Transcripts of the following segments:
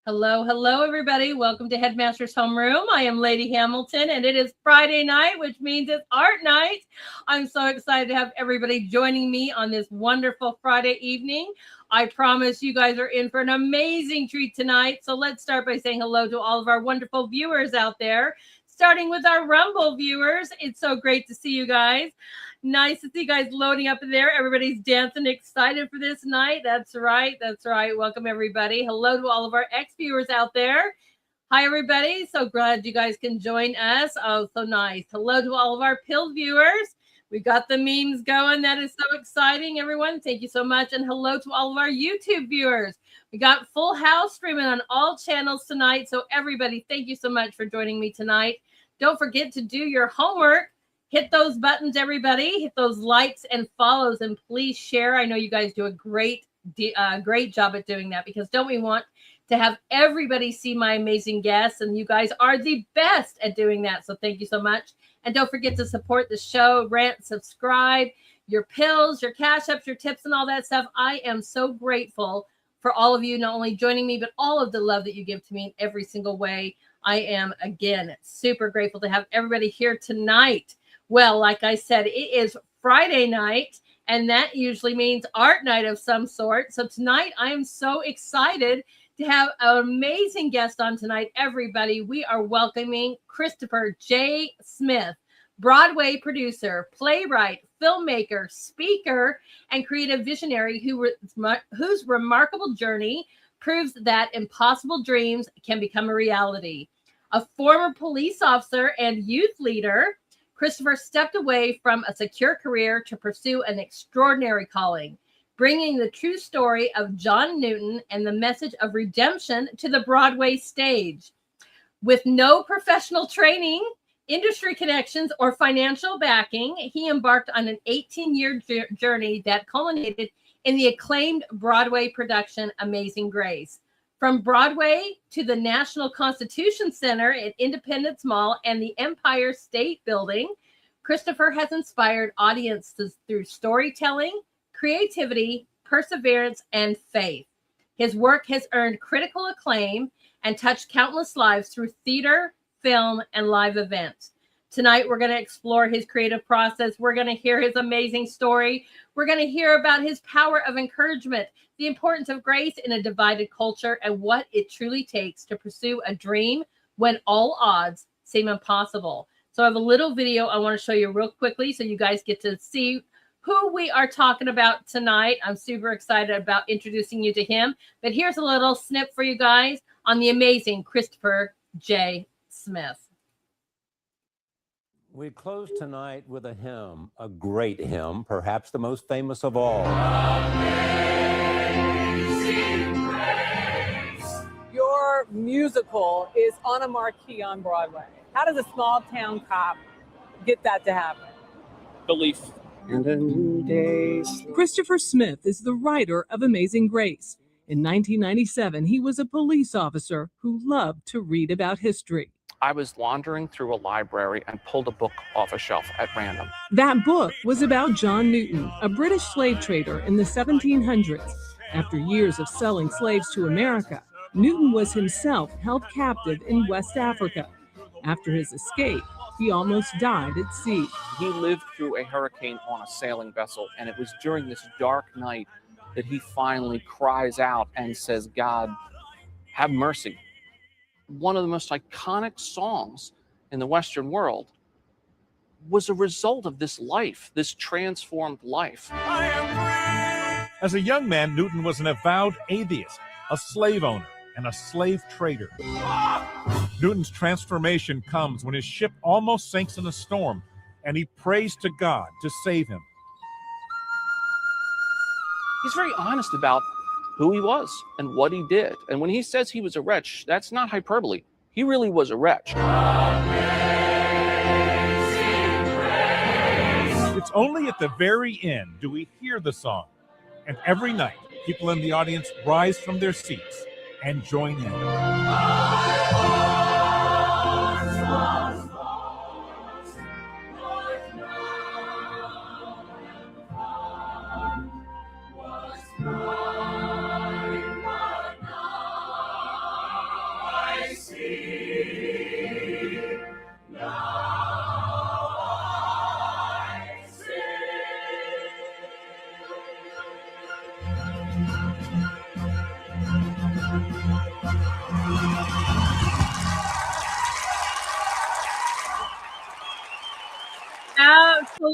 Hello, hello, everybody. Welcome to Headmaster's Homeroom. I am Lady Hamilton, and it is Friday night, which means it's art night. I'm so excited to have everybody joining me on this wonderful Friday evening. I promise you guys are in for an amazing treat tonight. So let's start by saying hello to all of our wonderful viewers out there, starting with our Rumble viewers. It's so great to see you guys. Nice to see you guys loading up in there. Everybody's dancing, excited for this night. That's right. That's right. Welcome, everybody. Hello to all of our ex-viewers out there. Hi, everybody. So glad you guys can join us. Oh, so nice. Hello to all of our Pill viewers. We got the memes going. That is so exciting, everyone. Thank you so much. And hello to all of our YouTube viewers. We got Full House streaming on all channels tonight. So everybody, thank you so much for joining me tonight. Don't forget to do your homework. Hit those buttons, everybody. Hit those likes and follows, and please share. I know you guys do a great job at doing that, because don't we want to have everybody see my amazing guests? And you guys are the best at doing that. So thank you so much. And don't forget to support the show, rant, subscribe, your pills, your cash ups, your tips, and all that stuff. I am so grateful for all of you, not only joining me, but all of the love that you give to me in every single way. I am, again, super grateful to have everybody here tonight. Well, like I said, it is Friday night, and that usually means art night of some sort. So tonight, I am so excited to have an amazing guest on tonight, everybody. We are welcoming Christopher J. Smith, Broadway producer, playwright, filmmaker, speaker, and creative visionary whose remarkable journey proves that impossible dreams can become a reality. A former police officer and youth leader, Christopher stepped away from a secure career to pursue an extraordinary calling, bringing the true story of John Newton and the message of redemption to the Broadway stage. With no professional training, industry connections, or financial backing, he embarked on an 18-year journey that culminated in the acclaimed Broadway production, Amazing Grace. From Broadway to the National Constitution Center at Independence Mall and the Empire State Building, Christopher has inspired audiences through storytelling, creativity, perseverance, and faith. His work has earned critical acclaim and touched countless lives through theater, film, and live events. Tonight, we're going to explore his creative process. We're going to hear his amazing story. We're going to hear about his power of encouragement, the importance of grace in a divided culture, and what it truly takes to pursue a dream when all odds seem impossible. So I have a little video I want to show you real quickly so you guys get to see who we are talking about tonight. I'm super excited about introducing you to him. But here's a little snip for you guys on the amazing Christopher J. Smith. We close tonight with a hymn, a great hymn, perhaps the most famous of all. Your musical is on a marquee on Broadway. How does a small town cop get that to happen? Belief. And a new day. Christopher Smith is the writer of Amazing Grace. In 1997, he was a police officer who loved to read about history. I was wandering through a library and pulled a book off a shelf at random. That book was about John Newton, a British slave trader in the 1700s. After years of selling slaves to America, Newton was himself held captive in West Africa. After his escape, he almost died at sea. He lived through a hurricane on a sailing vessel, and it was during this dark night that he finally cries out and says, "God, have mercy." One of the most iconic songs in the Western world was a result of this life, this transformed life. As a young man, Newton was an avowed atheist, a slave owner, and a slave trader. Newton's transformation comes when his ship almost sinks in a storm, and he prays to God to save him. He's very honest about who he was and what he did. And when he says he was a wretch, that's not hyperbole. He really was a wretch. It's only at the very end do we hear the song. And every night, people in the audience rise from their seats and join in.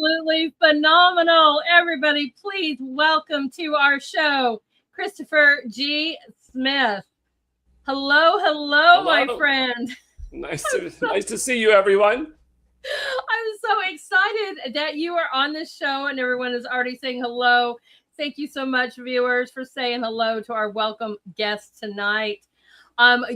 absolutely phenomenal. Everybody, please welcome to our show, Christopher G. Smith. Hello, my friend. Nice to see you, everyone. I'm so excited that you are on this show and everyone is already saying hello. Thank you so much, viewers, for saying hello to our welcome guest tonight.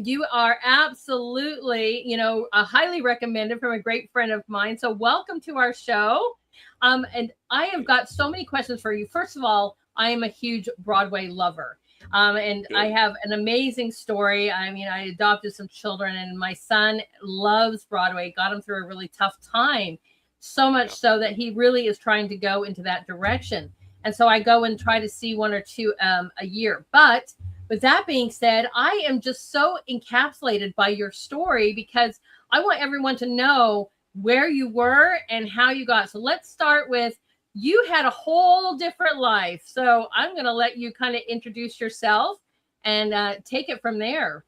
You are absolutely, highly recommended from a great friend of mine. So welcome to our show. And I have got so many questions for you. First of all, I am a huge Broadway lover. And I have an amazing story. I mean, I adopted some children and my son loves Broadway, got him through a really tough time, so much so that he really is trying to go into that direction. And so I go and try to see one or two a year. But with that being said, I am just so encapsulated by your story because I want everyone to know where you were and how you got. So let's start with, you had a whole different life. So I'm going to let you kind of introduce yourself and take it from there.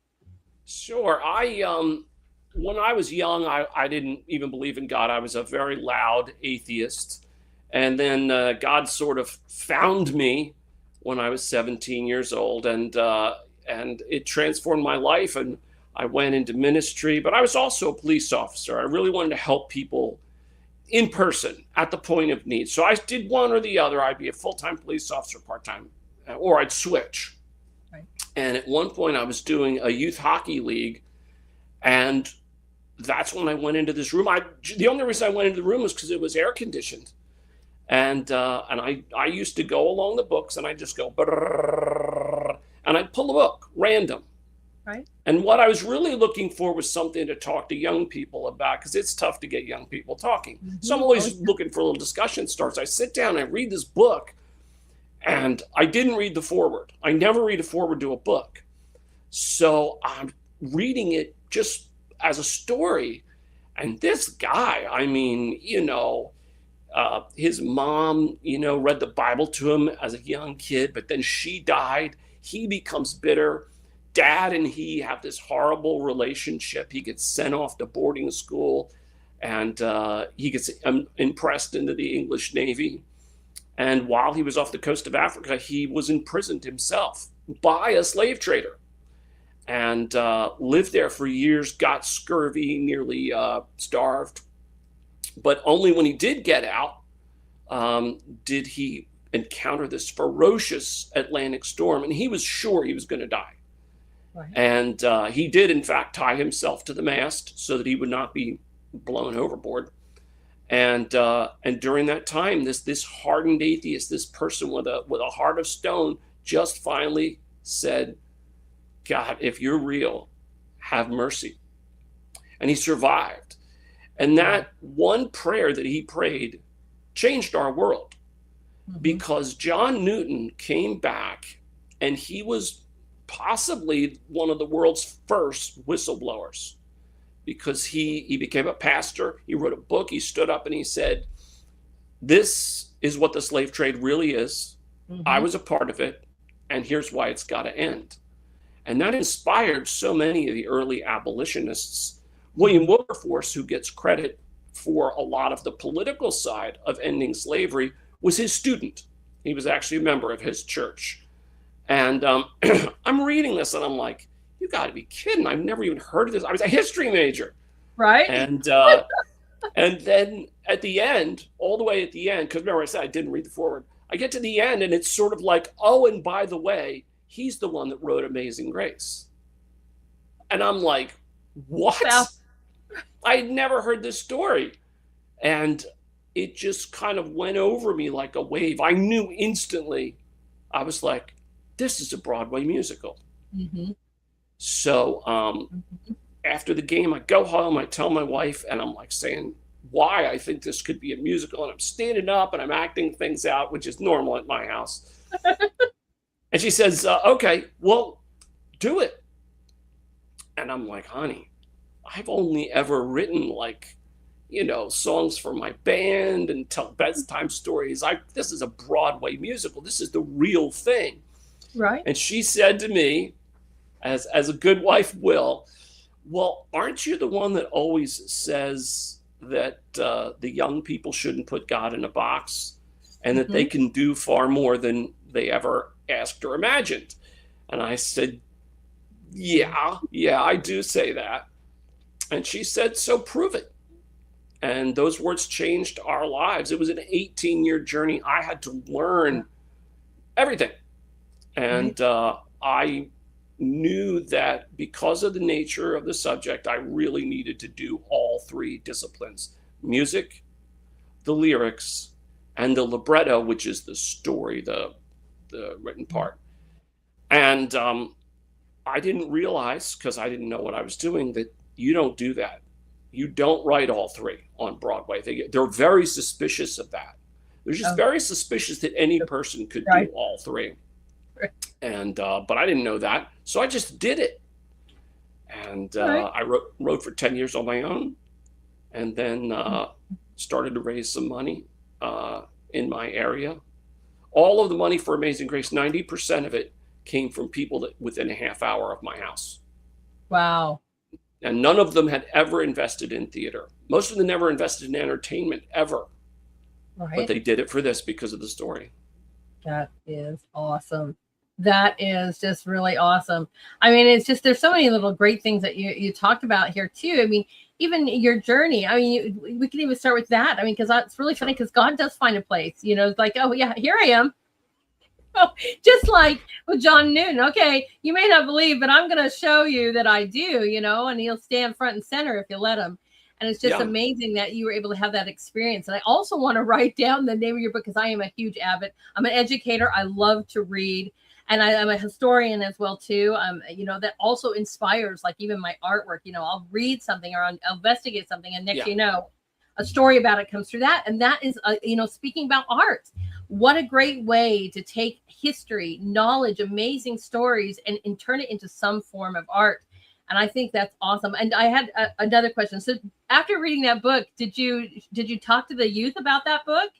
Sure. When I was young, I didn't even believe in God. I was a very loud atheist. And then God sort of found me when I was 17 years old, and it transformed my life. And I went into ministry, but I was also a police officer. I really wanted to help people in person at the point of need. So I did one or the other. I'd be a full-time police officer, part-time, or I'd switch. Right. And at one point I was doing a youth hockey league, and that's when I went into this room. The only reason I went into the room was because it was air conditioned. And I used to go along the books and I just go, and I'd pull a book, random. Right. And what I was really looking for was something to talk to young people about, because it's tough to get young people talking. Mm-hmm. So I'm always looking for little discussion starts. I sit down, I read this book, and I didn't read the foreword. I never read a foreword to a book. So I'm reading it just as a story. And this guy, I mean, his mom, read the Bible to him as a young kid, but then she died. He becomes bitter. Dad and he have this horrible relationship. He gets sent off to boarding school, and he gets impressed into the English Navy. And while he was off the coast of Africa, he was imprisoned himself by a slave trader, and lived there for years, got scurvy, nearly starved. But only when he did get out did he encounter this ferocious Atlantic storm, and he was sure he was going to die. Right. And he did, in fact, tie himself to the mast so that he would not be blown overboard. And during that time, this hardened atheist, this person with a heart of stone, just finally said, "God, if you're real, have mercy." And he survived. And that one prayer that he prayed changed our world, because John Newton came back, and he was possibly one of the world's first whistleblowers, because he became a pastor. He wrote a book. He stood up and he said, "This is what the slave trade really is. I was a part of it, and here's why it's got to end." And that inspired so many of the early abolitionists. William Wilberforce, who gets credit for a lot of the political side of ending slavery, was his student. He was actually a member of his church. And I'm reading this and I'm like, you got to be kidding. I've never even heard of this. I was a history major. Right. And then at the end, all the way at the end, because remember I said I didn't read the foreword, I get to the end and it's sort of like, oh, and by the way, he's the one that wrote Amazing Grace. And I'm like, what? Wow. I had never heard this story. And it just kind of went over me like a wave. I knew instantly. I was like, this is a Broadway musical. Mm-hmm. So after the game, I go home, I tell my wife, and I'm like saying why I think this could be a musical. And I'm standing up and I'm acting things out, which is normal at my house. And she says, okay, well, do it. And I'm like, honey, I've only ever written songs for my band and tell bedtime stories. This is a Broadway musical. This is the real thing. Right. And she said to me, as a good wife will, well, aren't you the one that always says that the young people shouldn't put God in a box, and that they can do far more than they ever asked or imagined. And I said, yeah, I do say that. And she said, so prove it. And those words changed our lives. It was an 18-year journey. I had to learn everything. And I knew that because of the nature of the subject, I really needed to do all three disciplines: music, the lyrics, and the libretto, which is the story, the written part. And I didn't realize, because I didn't know what I was doing, that you don't do that. You don't write all three on Broadway. They're very suspicious of that. They're just very suspicious that any person could do all three. And but I didn't know that, so I just did it. And I wrote for 10 years on my own, and then started to raise some money in my area. All of the money for Amazing Grace, 90% of it came from people that within a half hour of my house. Wow. And none of them had ever invested in theater. Most of them never invested in entertainment ever. But they did it for this because of the story. That is awesome. That is just really awesome. I mean, it's just, there's so many little great things that you talked about here too. I mean, even your journey. I mean, we can even start with that. I mean, because it's really funny, because God does find a place. You know, it's like, oh yeah, here I am. Oh, just like with John Newton. Okay, you may not believe, but I'm going to show you that I do. You know, and he'll stand front and center if you let him. And it's just amazing that you were able to have that experience. And I also want to write down the name of your book, because I am a huge avid. I'm an educator. I love to read. And I'm a historian as well, too. You know, that also inspires, like, even my artwork. You know, I'll read something or I'll investigate something, and next you know, a story about it comes through that. And that is, you know, speaking about art, what a great way to take history, knowledge, amazing stories, and turn it into some form of art. And I think that's awesome. And I had another question. So after reading that book, did you talk to the youth about that book?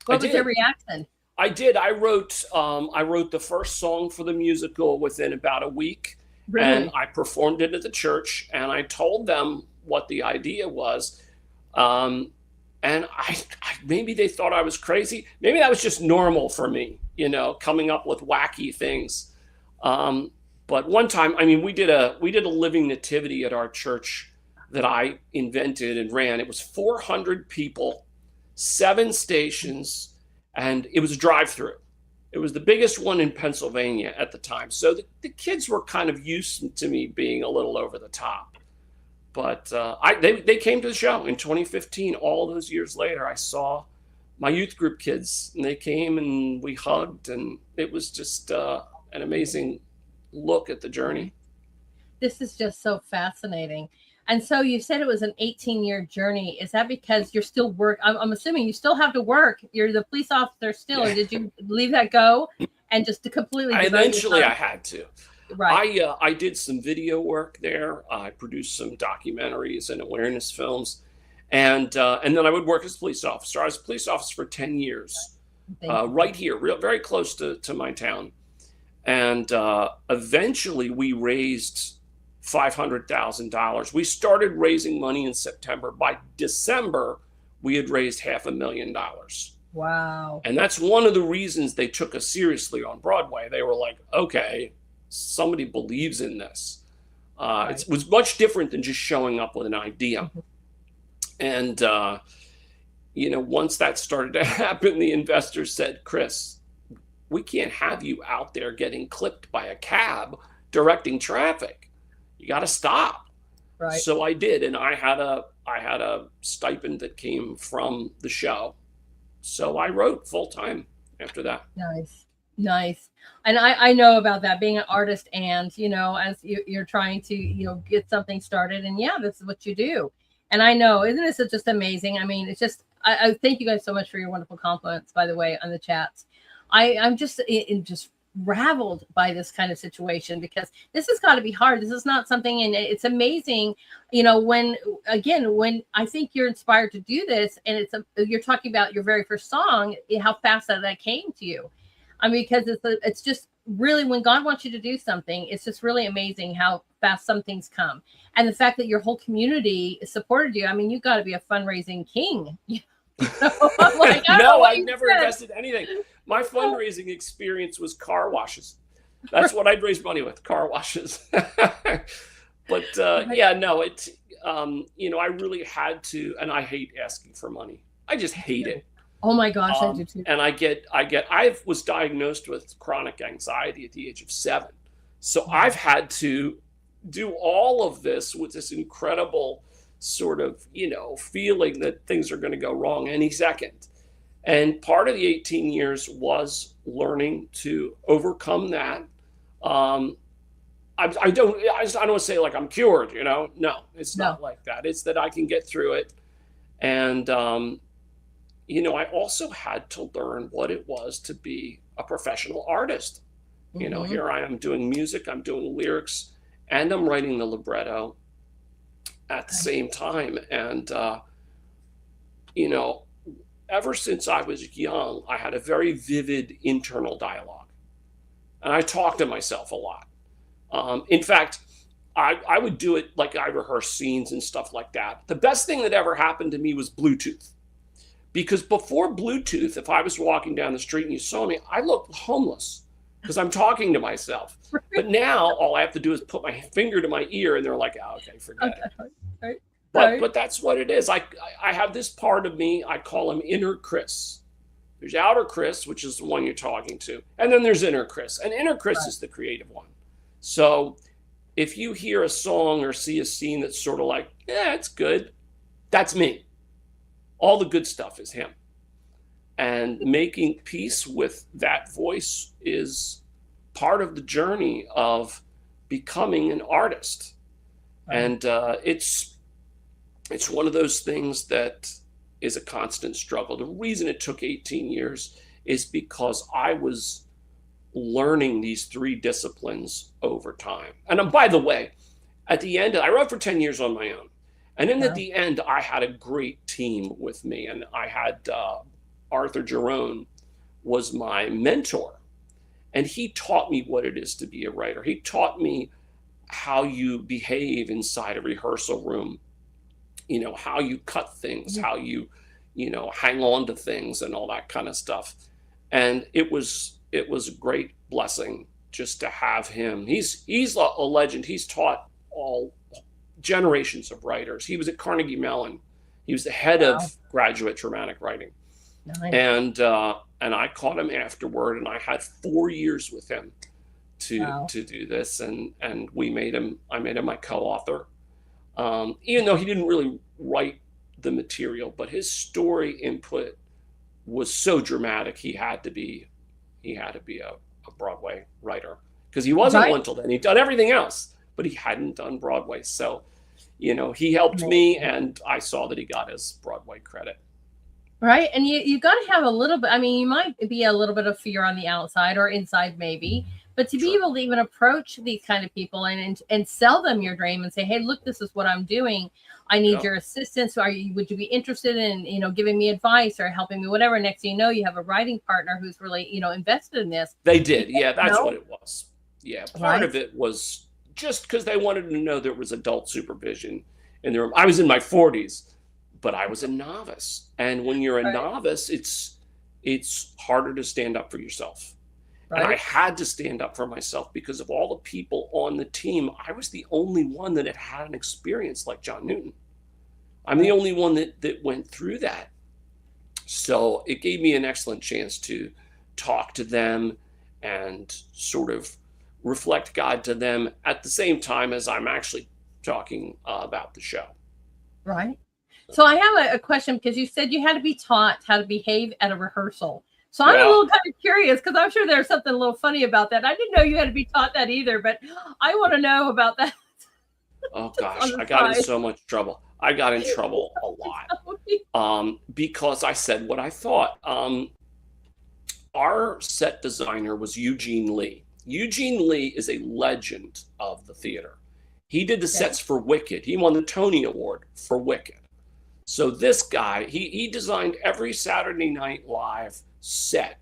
What was their reaction? I did. I wrote the first song for the musical within about a week. Really? And I performed it at the church, and I told them what the idea was. And I maybe they thought I was crazy. Maybe that was just normal for me, you know, coming up with wacky things. But one time, I mean, we did a living nativity at our church that I invented and ran. It was 400 people, 7 stations, and it was a drive-through. It was the biggest one in Pennsylvania at the time. So the kids were kind of used to me being a little over the top. But they came to the show in 2015. All those years later, I saw my youth group kids, and they came and we hugged, and it was just an amazing look at the journey. This is just so fascinating. And so you said it was an 18-year journey. Is that because you're still I'm assuming you still have to work. You're the police officer still, or did you leave that go and just to completely? Eventually, I had to. Right. I did some video work there. I produced some documentaries and awareness films, and then I would work as a police officer. I was a police officer for 10 years, right here, very close to my town. And eventually we raised $500,000. We started raising money in September. By December, we had raised $500,000. Wow. And that's one of the reasons they took us seriously on Broadway. They were like, okay, somebody believes in this. It was much different than just showing up with an idea. And, you know, once that started to happen, the investors said, Chris, we can't have you out there getting clipped by a cab directing traffic. You got to stop. Right. So I did, and I had a stipend that came from the show. So I wrote full time after that. Nice. And I know about that, being an artist, and you know, as you're trying to, you know, get something started, and this is what you do. And I know, isn't this just amazing? I mean, it's just, I thank you guys so much for your wonderful compliments, by the way, on the chats. I'm just raveled by this kind of situation, because this has got to be hard. This is not something, and it's amazing, you know, when I think you're inspired to do this, and you're talking about your very first song, how fast that came to you. I mean, because it's just really, when God wants you to do something, it's just really amazing how fast some things come. And the fact that your whole community supported you. I mean, you got to be a fundraising king. I'm like, no, I've never invested anything. My fundraising experience was car washes. That's what I'd raise money with, car washes. But yeah, no, it, I really had to, and I hate asking for money. I just hate it. Oh my gosh, I do too. And I was diagnosed with chronic anxiety at the age of 7. So I've had to do all of this with this incredible sort of, feeling that things are going to go wrong any second. And part of the 18 years was learning to overcome that. I don't want to say like I'm cured, No, it's not like that. It's that I can get through it. And, I also had to learn what it was to be a professional artist. Here I am doing music, I'm doing lyrics, and I'm writing the libretto at the same time. And, ever since I was young, I had a very vivid internal dialogue. And I talked to myself a lot. In fact, I would do it like I rehearse scenes and stuff like that. The best thing that ever happened to me was Bluetooth. Because before Bluetooth, if I was walking down the street and you saw me, I looked homeless because I'm talking to myself. But now all I have to do is put my finger to my ear and they're like, oh, okay, forget it. But that's what it is. I have this part of me, I call him inner Chris. There's outer Chris, which is the one you're talking to. And then there's inner Chris. And inner Chris is the creative one. So if you hear a song or see a scene that's sort of like, it's good, that's me. All the good stuff is him. And making peace with that voice is part of the journey of becoming an artist. And it's one of those things that is a constant struggle. The reason it took 18 years is because I was learning these 3 disciplines over time. And by the way, at the end, I wrote for 10 years on my own. And then at the end, I had a great team with me. And I had Arthur Jerome was my mentor. And he taught me what it is to be a writer. He taught me how you behave inside a rehearsal room, how you cut things, how you, hang on to things and all that kind of stuff. And it was a great blessing just to have him. He's a legend. He's taught all generations of writers. He was at Carnegie Mellon. He was the head of graduate dramatic writing. Nice. And I caught him afterward, and I had 4 years with him to do this, and I made him my co-author. Even though he didn't really write the material, but his story input was so dramatic, he had to be a Broadway writer, because he wasn't one till then. He'd done everything else, but he hadn't done Broadway. So, he helped me, and I saw that he got his Broadway credit. Right. And you got to have a little bit, you might be a little bit of fear on the outside or inside maybe, but to be able to even approach these kind of people and sell them your dream and say, hey, look, this is what I'm doing. I need your assistance. Would you be interested in, giving me advice or helping me, whatever? Next thing you know, you have a writing partner who's really, invested in this. They did. Yeah, that's what it was. Yeah. Part of it was just because they wanted to know there was adult supervision in the room. I was in my 40s, but I was a novice. And when you're a novice, it's harder to stand up for yourself. Right. And I had to stand up for myself because of all the people on the team. I was the only one that had an experience like John Newton. I'm the only one that went through that. So it gave me an excellent chance to talk to them and sort of reflect God to them at the same time as I'm actually talking about the show. Right. So I have a question, because you said you had to be taught how to behave at a rehearsal. So I'm a little kind of curious, because I'm sure there's something a little funny about that. I didn't know you had to be taught that either, but I want to know about that. Oh gosh, I got in so much trouble. I got in trouble a lot because I said what I thought. Our set designer was Eugene Lee. Eugene Lee is a legend of the theater. He did the sets for Wicked. He won the Tony Award for Wicked. So this guy, he designed every Saturday Night Live set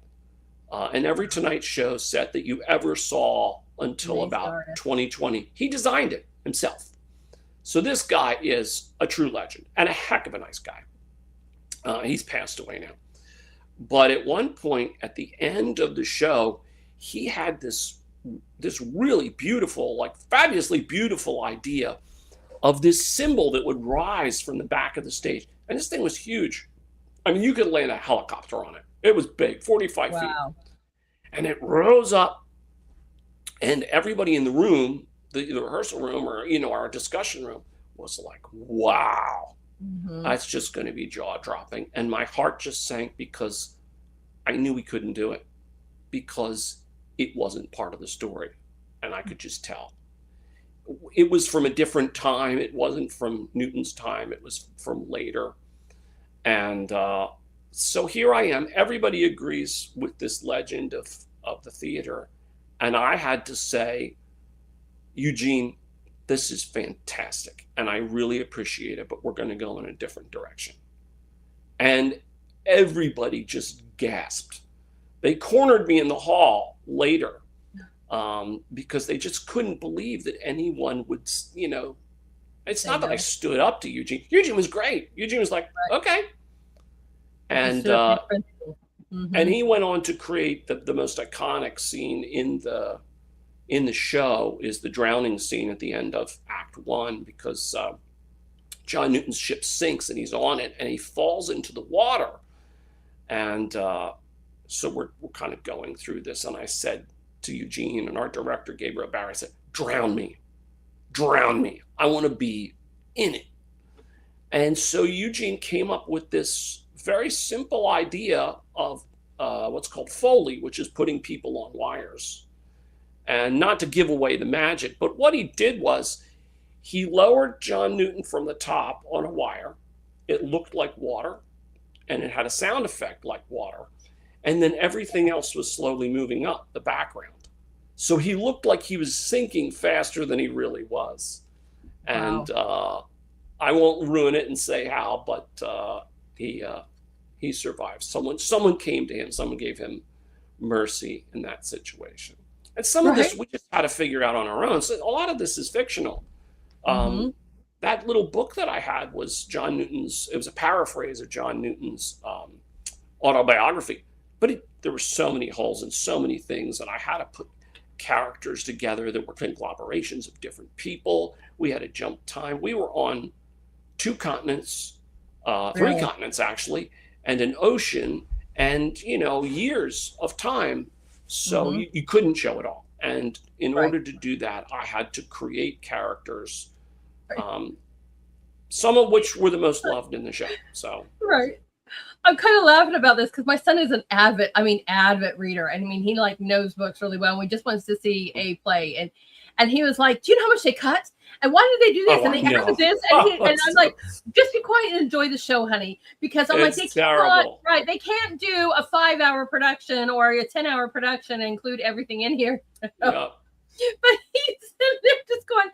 and every Tonight Show set that you ever saw until about 2020. He designed it himself. So this guy is a true legend and a heck of a nice guy. He's passed away now. But at one point at the end of the show, he had this really beautiful, like fabulously beautiful idea of this symbol that would rise from the back of the stage. And this thing was huge. I mean, you could land a helicopter on it. It was big, 45 feet. And it rose up, and everybody in the room, the rehearsal room or, our discussion room was like, wow, that's just going to be jaw-dropping. And my heart just sank because I knew we couldn't do it because it wasn't part of the story. And I could just tell. It was from a different time. It wasn't from Newton's time. It was from later. And so here I am. Everybody agrees with this legend of the theater. And I had to say, Eugene, this is fantastic. And I really appreciate it, but we're going to go in a different direction. And everybody just gasped. They cornered me in the hall later because they just couldn't believe that anyone would, it's not that I stood up to Eugene. Eugene was great. Eugene was like, okay. And and he went on to create the most iconic scene in the show is the drowning scene at the end of Act 1 because John Newton's ship sinks and he's on it and he falls into the water. And so we're kind of going through this. And I said to Eugene and our director, Gabriel Barry, I said, drown me. I want to be in it. And so Eugene came up with this very simple idea of what's called Foley, which is putting people on wires. And not to give away the magic, but what he did was he lowered John Newton from the top on a wire. It looked like water, and it had a sound effect like water. And then everything else was slowly moving up the background. So he looked like he was sinking faster than he really was. And I won't ruin it and say how, but he survived. Someone came to him. Someone gave him mercy in that situation. And some of this we just had to figure out on our own. So a lot of this is fictional. That little book that I had was John Newton's. It was a paraphrase of John Newton's autobiography. But there were so many holes and so many things, and I had to put characters together that were conglomerations of different people. We had to jump time. We were on 2 continents, 3 continents actually, and an ocean, and years of time. So you couldn't show it all. And in order to do that, I had to create characters, some of which were the most loved in the show. So I'm kind of laughing about this because my son is an avid reader. And he knows books really well. And we just wants to see a play. And he was like, do you know how much they cut? And why did they do this? And they added this. And I'm like, just be quiet and enjoy the show, honey. Because I'm like, they can't do a 5-hour production or a 10-hour production and include everything in here. But he's sitting there just going,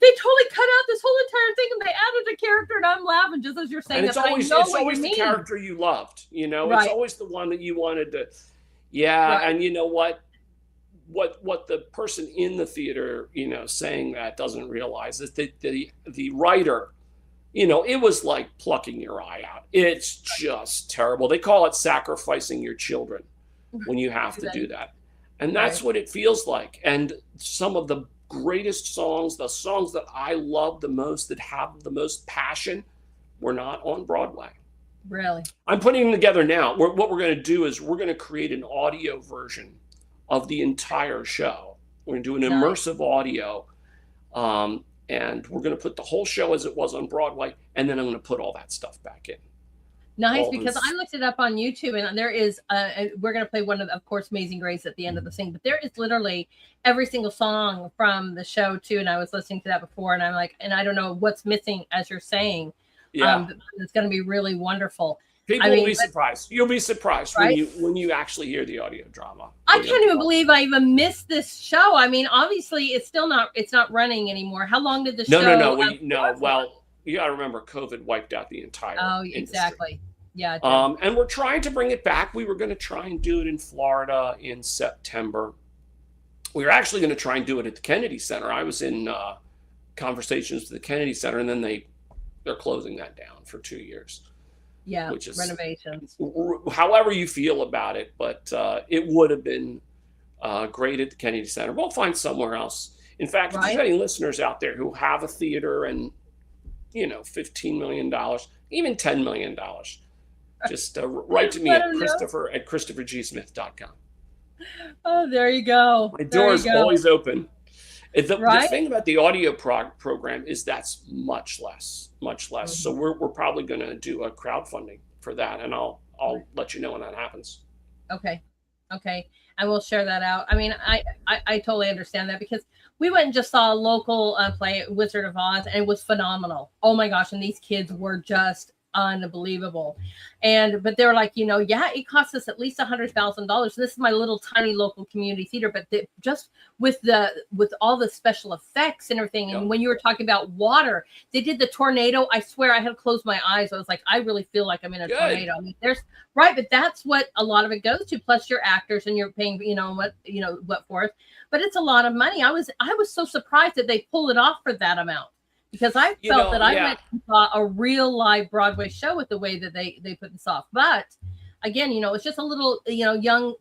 they totally cut out this whole entire thing and they added a character, and I'm laughing just as you're saying. And it's always the character you loved, It's always the one that you wanted to, And you know what the person in the theater, saying that doesn't realize is that the writer, it was like plucking your eye out. It's just terrible. They call it sacrificing your children when you have to do that. And that's what it feels like. And some of the greatest songs, the songs that I love the most, that have the most passion, were not on Broadway. Really? I'm putting them together now. What we're going to do is we're going to create an audio version of the entire show. We're going to do an immersive audio. And we're going to put the whole show as it was on Broadway. And then I'm going to put all that stuff back in. Nice, because I looked it up on YouTube, and there is we're going to play one of course, Amazing Grace at the end of the thing, but there is literally every single song from the show too. And I was listening to that before, and I'm like, and I don't know what's missing as you're saying. It's going to be really wonderful. People will be surprised. You'll be surprised when you actually hear the audio drama. I can't even believe I even missed this show. Obviously it's not running anymore. How long did the show? No. Well, you got to remember, COVID wiped out the entire industry. Exactly. Yeah. It did. And we're trying to bring it back. We were going to try and do it in Florida in September. We were actually going to try and do it at the Kennedy Center. I was in conversations with the Kennedy Center, and then they're closing that down for 2 years. Yeah, which is renovations. However you feel about it, but it would have been great at the Kennedy Center. We'll find somewhere else. In fact, if there's any listeners out there who have a theater and, $15 million, even $10 million, just write to me at christophergsmith.com. Oh, there you go. My door is always open. The thing about the audio program is that's much less. Mm-hmm. So we're probably going to do a crowdfunding for that, and I'll let you know when that happens. Okay. I will share that out. I mean, I totally understand that, because we went and just saw a local play, Wizard of Oz, and it was phenomenal. Oh my gosh. And these kids were just unbelievable. But they were like, it cost us at least $100,000. This is my little tiny local community theater, but just with all the special effects and everything. And when you were talking about water, they did the tornado. I swear I had to close my eyes. I was like, I really feel like I'm in a tornado. I mean, but that's what a lot of it goes to. Plus your actors, and you're paying, what for it. But it's a lot of money. I was so surprised that they pulled it off for that amount. Because I felt that I went and saw a real live Broadway show with the way that they put this off. But again, it's just a little, young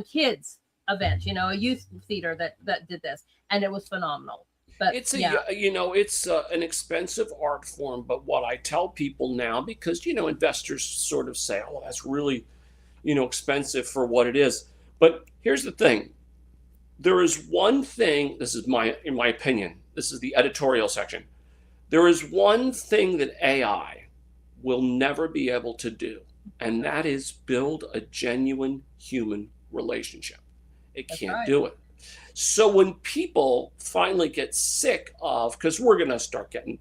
kids event, a youth theater that did this, and it was phenomenal. But it's an expensive art form. But what I tell people now, because investors sort of say, "Oh, that's really, expensive for what it is." But here's the thing: there is one thing. This is in my opinion. This is the editorial section. There is one thing that AI will never be able to do, and that is build a genuine human relationship. It can't do it. So when people finally get sick of, because we're going to start getting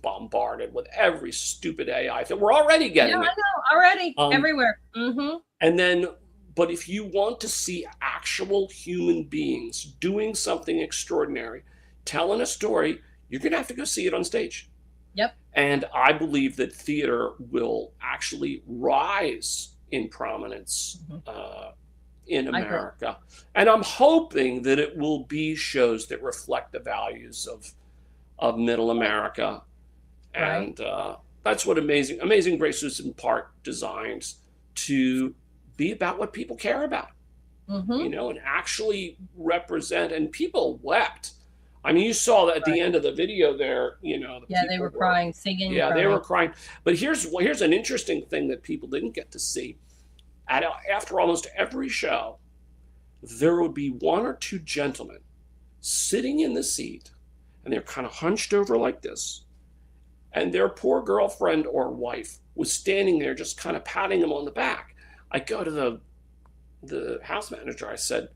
bombarded with every stupid AI thing. We're already getting it. I know, already, everywhere. Mm-hmm. And then, but if you want to see actual human beings doing something extraordinary, telling a story, you're going to have to go see it on stage. Yep. And I believe that theater will actually rise in prominence in America. And I'm hoping that it will be shows that reflect the values of middle America. And that's what Amazing Grace was in part designed to be about, what people care about, and actually represent. And people wept. I mean, you saw that at the end of the video there, they were crying, singing. Yeah, they were crying. But here's an interesting thing that people didn't get to see. After almost every show, there would be one or two gentlemen sitting in the seat, and they're kind of hunched over like this. And their poor girlfriend or wife was standing there just kind of patting them on the back. I go to the house manager. I said,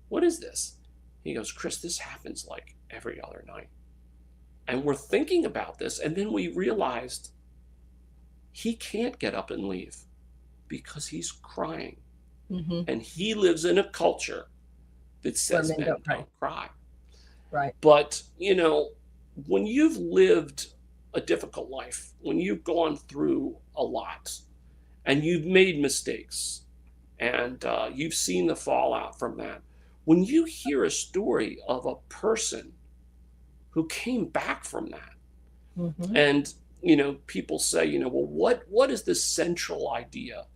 "What is this?" He goes, "Chris, this happens like every other night." And we're thinking about this. And then we realized he can't get up and leave because he's crying. And he lives in a culture that says men don't cry. Right. But, when you've lived a difficult life, when you've gone through a lot and you've made mistakes and you've seen the fallout from that, when you hear a story of a person who came back from that, and people say, well, what is the central idea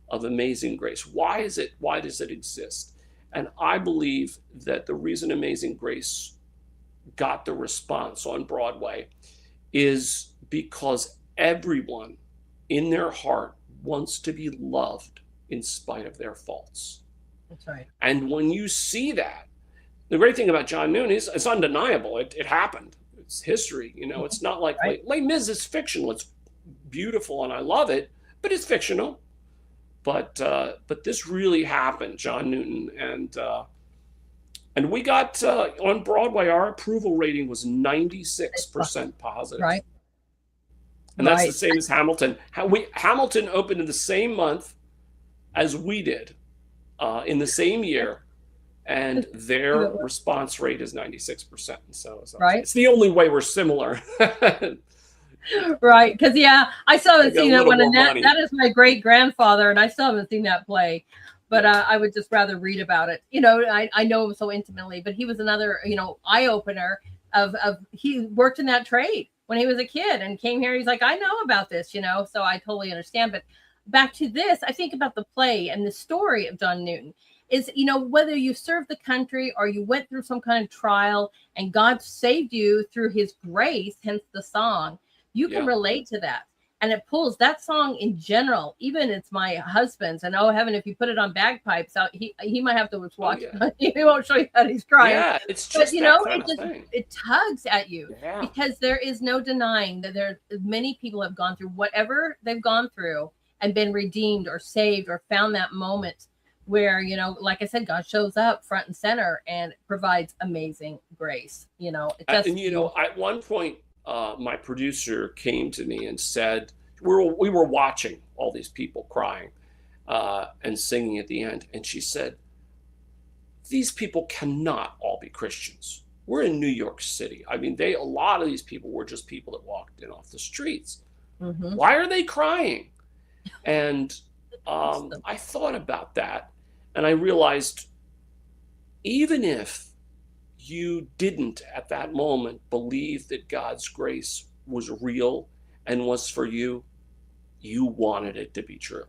of Amazing Grace? Why does it exist? And I believe that the reason Amazing Grace got the response on Broadway is because everyone in their heart wants to be loved in spite of their faults. That's right. And when you see that, the great thing about John Noon is it's undeniable. It happened. It's history. It's not like Les Mis is fictional. It's beautiful and I love it, but it's fictional. But this really happened, John Newton, and we got on Broadway. Our approval rating was 96% positive. Right. And that's the same as Hamilton. Hamilton opened in the same month as we did, in the same year, and their response rate is 96%. So it's the only way we're similar. Right. Because, yeah, I still haven't Got a seen it little when more money. that is my great grandfather, and I still haven't seen that play. But I would just rather read about it. I know him so intimately, but he was another, eye opener of he worked in that trade when he was a kid and came here. He's like, I know about this, so I totally understand. But back to this, I think about the play and the story of John Newton is, whether you served the country or you went through some kind of trial and God saved you through his grace, hence the song, you can relate to that. And it pulls that song in general. Even it's my husband's, and oh heaven, if you put it on bagpipes, he might have to watch. He won't show you that he's crying. Yeah, it's just it tugs at you because there is no denying that there many people have gone through whatever they've gone through and been redeemed or saved or found that moment where, like I said, God shows up front and center and provides amazing grace. At one point, my producer came to me and said, we were watching all these people crying and singing at the end. And she said, these people cannot all be Christians. We're in New York City. I mean, a lot of these people were just people that walked in off the streets. Mm-hmm. Why are they crying? And I thought about that and I realized even if you didn't at that moment believe that God's grace was real and was for you, you wanted it to be true.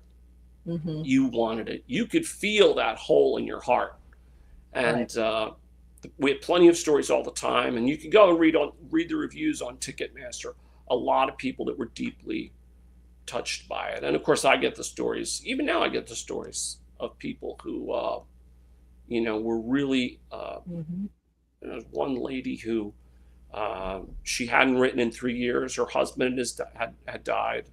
Mm-hmm. You wanted it. You could feel that hole in your heart. And we had plenty of stories all the time. And you can go and read the reviews on Ticketmaster. A lot of people that were deeply touched by it. And of course, I get the stories. Even now, I get the stories of people who, were really... There's one lady who she hadn't written in 3 years. Her husband had died,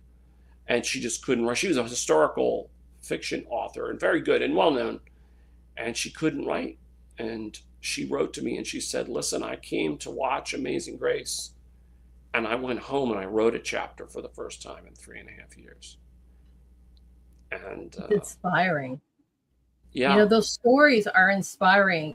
and she just couldn't write. She was a historical fiction author and very good and well known, and she couldn't write. And she wrote to me and she said, "Listen, I came to watch Amazing Grace, and I went home and I wrote a chapter for the first time in 3.5 years." And it's inspiring. Yeah, those stories are inspiring.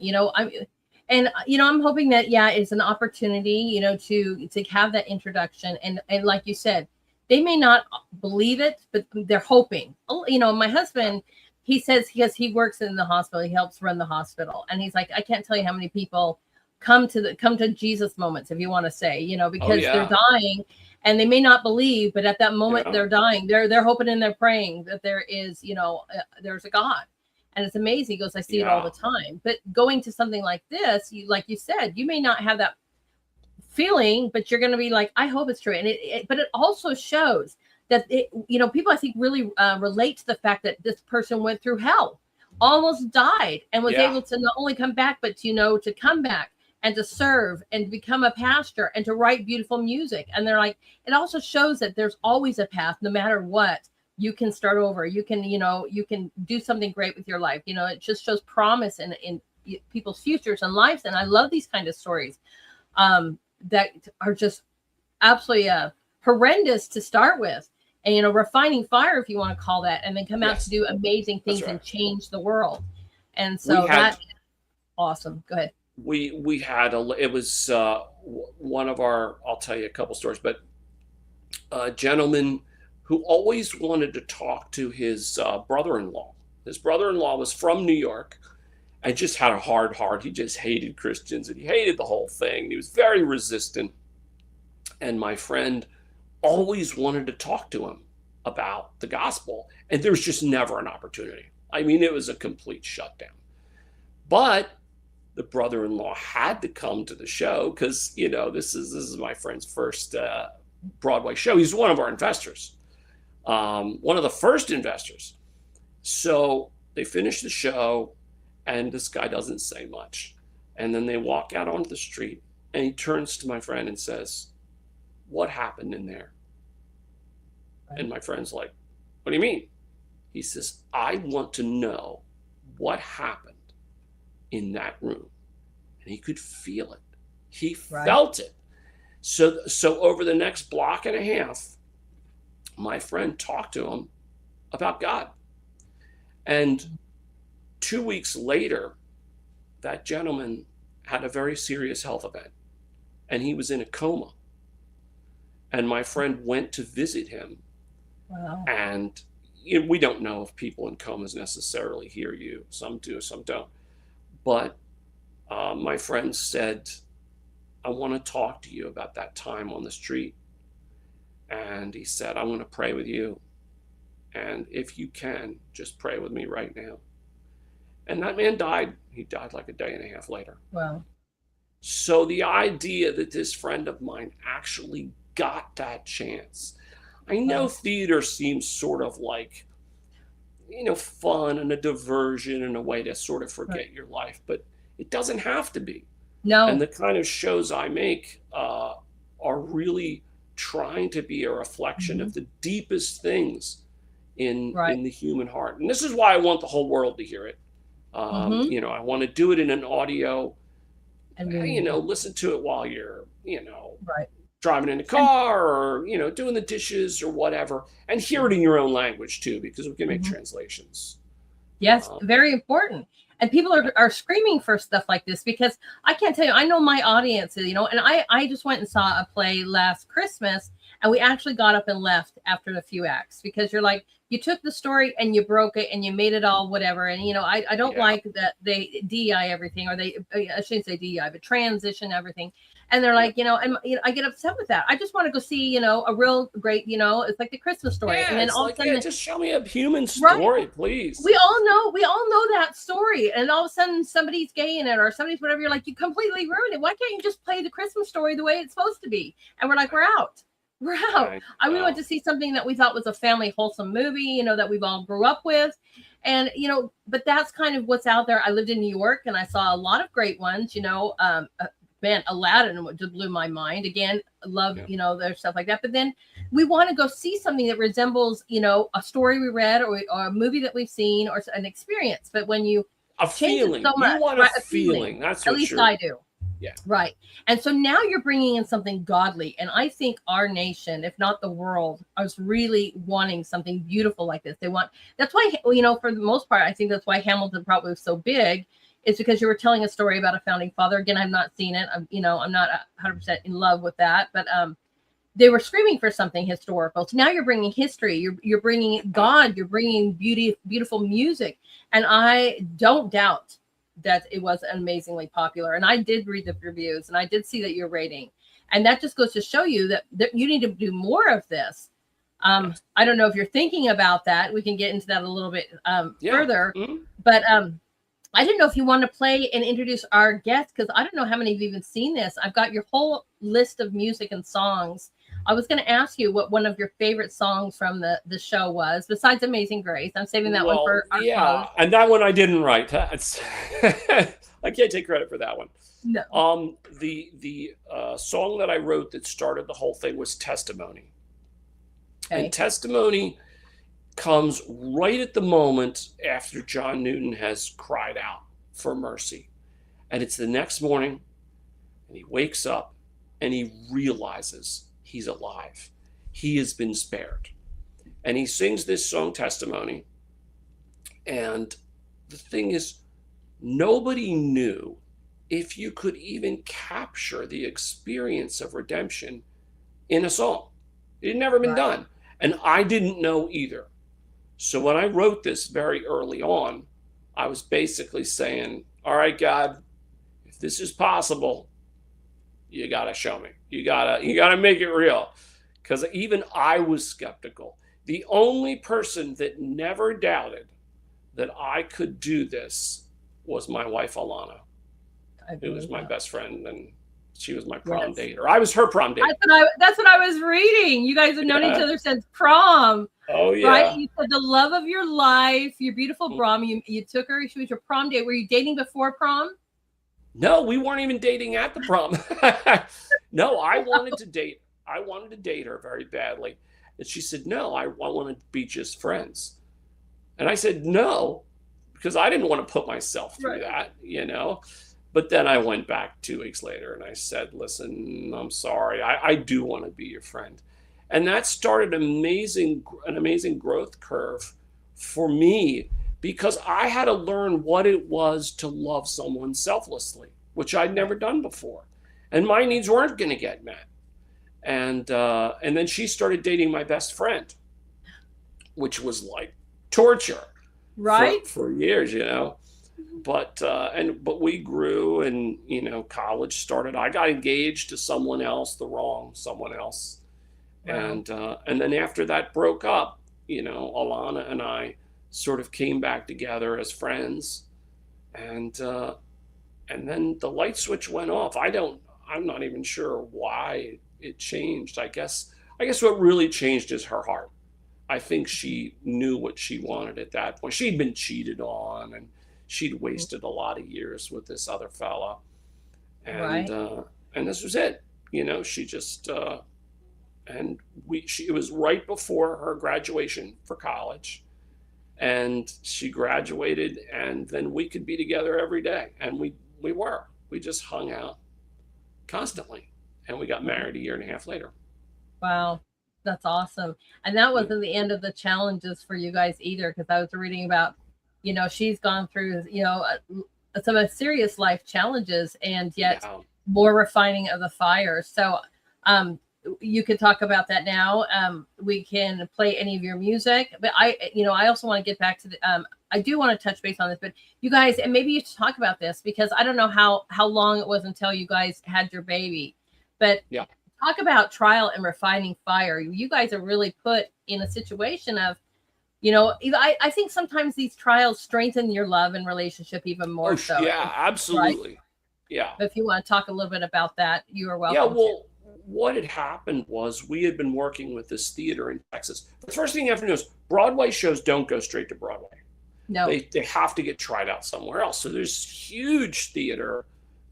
I'm hoping that, it's an opportunity, to have that introduction. And like you said, they may not believe it, but they're hoping. My husband, he says, because he works in the hospital, he helps run the hospital. And he's like, I can't tell you how many people come to Jesus moments, if you want to say, because they're dying and they may not believe, but at that moment they're dying. They're hoping and they're praying that there is, there's a God. And it's amazing because I see it all the time. But going to something like this, like you said, you may not have that feeling, but you're going to be like, I hope it's true. And but it also shows that people I think really relate to the fact that this person went through hell, almost died, and was able to not only come back, but to come back and to serve and become a pastor and to write beautiful music. And they're like, it also shows that there's always a path, no matter what. You can start over. You can, you can do something great with your life. It just shows promise in people's futures and lives. And I love these kind of stories that are just absolutely horrendous to start with. And, refining fire, if you want to call that, and then come out to do amazing things and change the world. And so that's awesome. Go ahead. We had it was one of our, I'll tell you a couple stories, but a gentleman who always wanted to talk to his brother-in-law. His brother-in-law was from New York and just had a hard heart. He just hated Christians and he hated the whole thing. He was very resistant. And my friend always wanted to talk to him about the gospel. And there was just never an opportunity. I mean, it was a complete shutdown. But the brother-in-law had to come to the show because, this is my friend's first Broadway show. He's one of our investors. One of the first investors. So they finish the show and this guy doesn't say much. And then they walk out onto the street and he turns to my friend and says, "What happened in there?" Right. And my friend's like, "What do you mean?" He says, "I want to know what happened in that room." And he could feel it. He felt it. So over the next block and a half, my friend talked to him about God. And 2 weeks later, that gentleman had a very serious health event and he was in a coma. And my friend went to visit him. Wow. And we don't know if people in comas necessarily hear you. Some do, some don't. But my friend said, I want to talk to you about that time on the street. And he said, I want to pray with you. And if you can, just pray with me right now. And that man died. He died like a day and a half later. Wow. So the idea that this friend of mine actually got that chance. I know theater seems sort of like, fun and a diversion and a way to sort of forget your life, but it doesn't have to be. No. And the kind of shows I make are really trying to be a reflection of the deepest things in the human heart. And this is why I want the whole world to hear it. I want to do it in an audio, and listen to it while you're, driving in the car or, doing the dishes or whatever, and hear it in your own language too, because we can make translations. Yes, very important. And people are screaming for stuff like this, because I can't tell you, I know my audience, and I just went and saw a play last Christmas, and we actually got up and left after a few acts, because you're like, you took the story and you broke it and you made it all whatever. And, I don't like that they DEI everything, or I shouldn't say DEI, but transition everything. And they're like, I get upset with that. I just want to go see, a real great, it's like the Christmas story. Yeah, and then all of a sudden, just show me a human story, please. We all know that story. And all of a sudden somebody's gay in it or somebody's whatever. You're like, you completely ruined it. Why can't you just play the Christmas story the way it's supposed to be? And we're like, we're out. We're out. We went to see something that we thought was a family wholesome movie, that we've all grew up with. And, but that's kind of what's out there. I lived in New York and I saw a lot of great ones, man, Aladdin just blew my mind. Again, love, there's stuff like that. But then we want to go see something that resembles, a story we read or a movie that we've seen or an experience. But when you a feeling, so much, you want a feeling. That's at least I do. Yeah. Right. And so now you're bringing in something godly. And I think our nation, if not the world, is really wanting something beautiful like this. That's why, for the most part, I think that's why Hamilton probably was so big. It's because you were telling a story about a founding father. Again, I've not seen it. I'm not 100% in love with that, but they were screaming for something historical. So now you're bringing history. You're bringing God. You're bringing beautiful music. And I don't doubt that it was amazingly popular. And I did read the reviews and I did see that you're rating. And that just goes to show you that you need to do more of this. I don't know if you're thinking about that. We can get into that a little bit further. But I didn't know if you want to play and introduce our guests, because I don't know how many of you have even seen this. I've got your whole list of music and songs. I was going to ask you what one of your favorite songs from the show was, besides Amazing Grace. I'm saving that one for our close. And that one I didn't write. That's I can't take credit for that one. No. The song that I wrote that started the whole thing was Testimony. Okay. And Testimony comes right at the moment after John Newton has cried out for mercy. And it's the next morning, and he wakes up and he realizes he's alive. He has been spared. And he sings this song, Testimony. And the thing is, nobody knew if you could even capture the experience of redemption in a song. It had never been done. And I didn't know either. So when I wrote this very early on, I was basically saying, all right, God, if this is possible, you got to show me. You got to make it real. Because even I was skeptical. The only person that never doubted that I could do this was my wife, Alana, who was my best friend, and she was my prom date. Or I was her prom date. That's what I was reading. You guys have known each other since prom. Oh, yeah. Right? You said the love of your life, your beautiful prom. You took her. She was your prom date. Were you dating before prom? No, we weren't even dating at the prom. No, I wanted to date. I wanted to date her very badly. And she said, no, I want to be just friends. And I said, no, because I didn't want to put myself through that, But then I went back 2 weeks later and I said, listen, I'm sorry. I do want to be your friend. And that started an amazing growth curve for me, because I had to learn what it was to love someone selflessly, which I'd never done before. And my needs weren't going to get met. And then she started dating my best friend, which was like torture, Right. for years, you know. But we grew, and you know, college started. I got engaged to someone else, the wrong someone else. Wow. And then after that broke up, you know, Alana and I sort of came back together as friends, and then the light switch went off. I'm not even sure why it changed. I guess what really changed is her heart. I think she knew what she wanted at that point. She'd been cheated on, and she'd wasted a lot of years with this other fella, and Right. and this was it. You know, she just it was right before her graduation for college, and she graduated, and then we could be together every day, and we just hung out constantly, and we got married a year and a half later. Wow. That's awesome. And that wasn't the end of the challenges for you guys either, because I was reading about, you know, she's gone through, you know, some serious life challenges, and yet Yeah. more refining of the fire. So you can talk about that now. We can play any of your music, but I also want to get back to I do want to touch base on this, but you guys, and maybe you should talk about this, because I don't know how long it was until you guys had your baby, but Yeah. talk about trial and refining fire. You guys are really put in a situation of, you know, I think sometimes these trials strengthen your love and relationship even more. Oh, So, yeah, right? absolutely. Yeah. But if you want to talk a little bit about that, you are Yeah, welcome to. well, what had happened was we had been working with this theater in Texas. The first thing you have to know is Broadway shows don't go straight to Broadway. No. They have to get tried out somewhere else. So there's huge theater.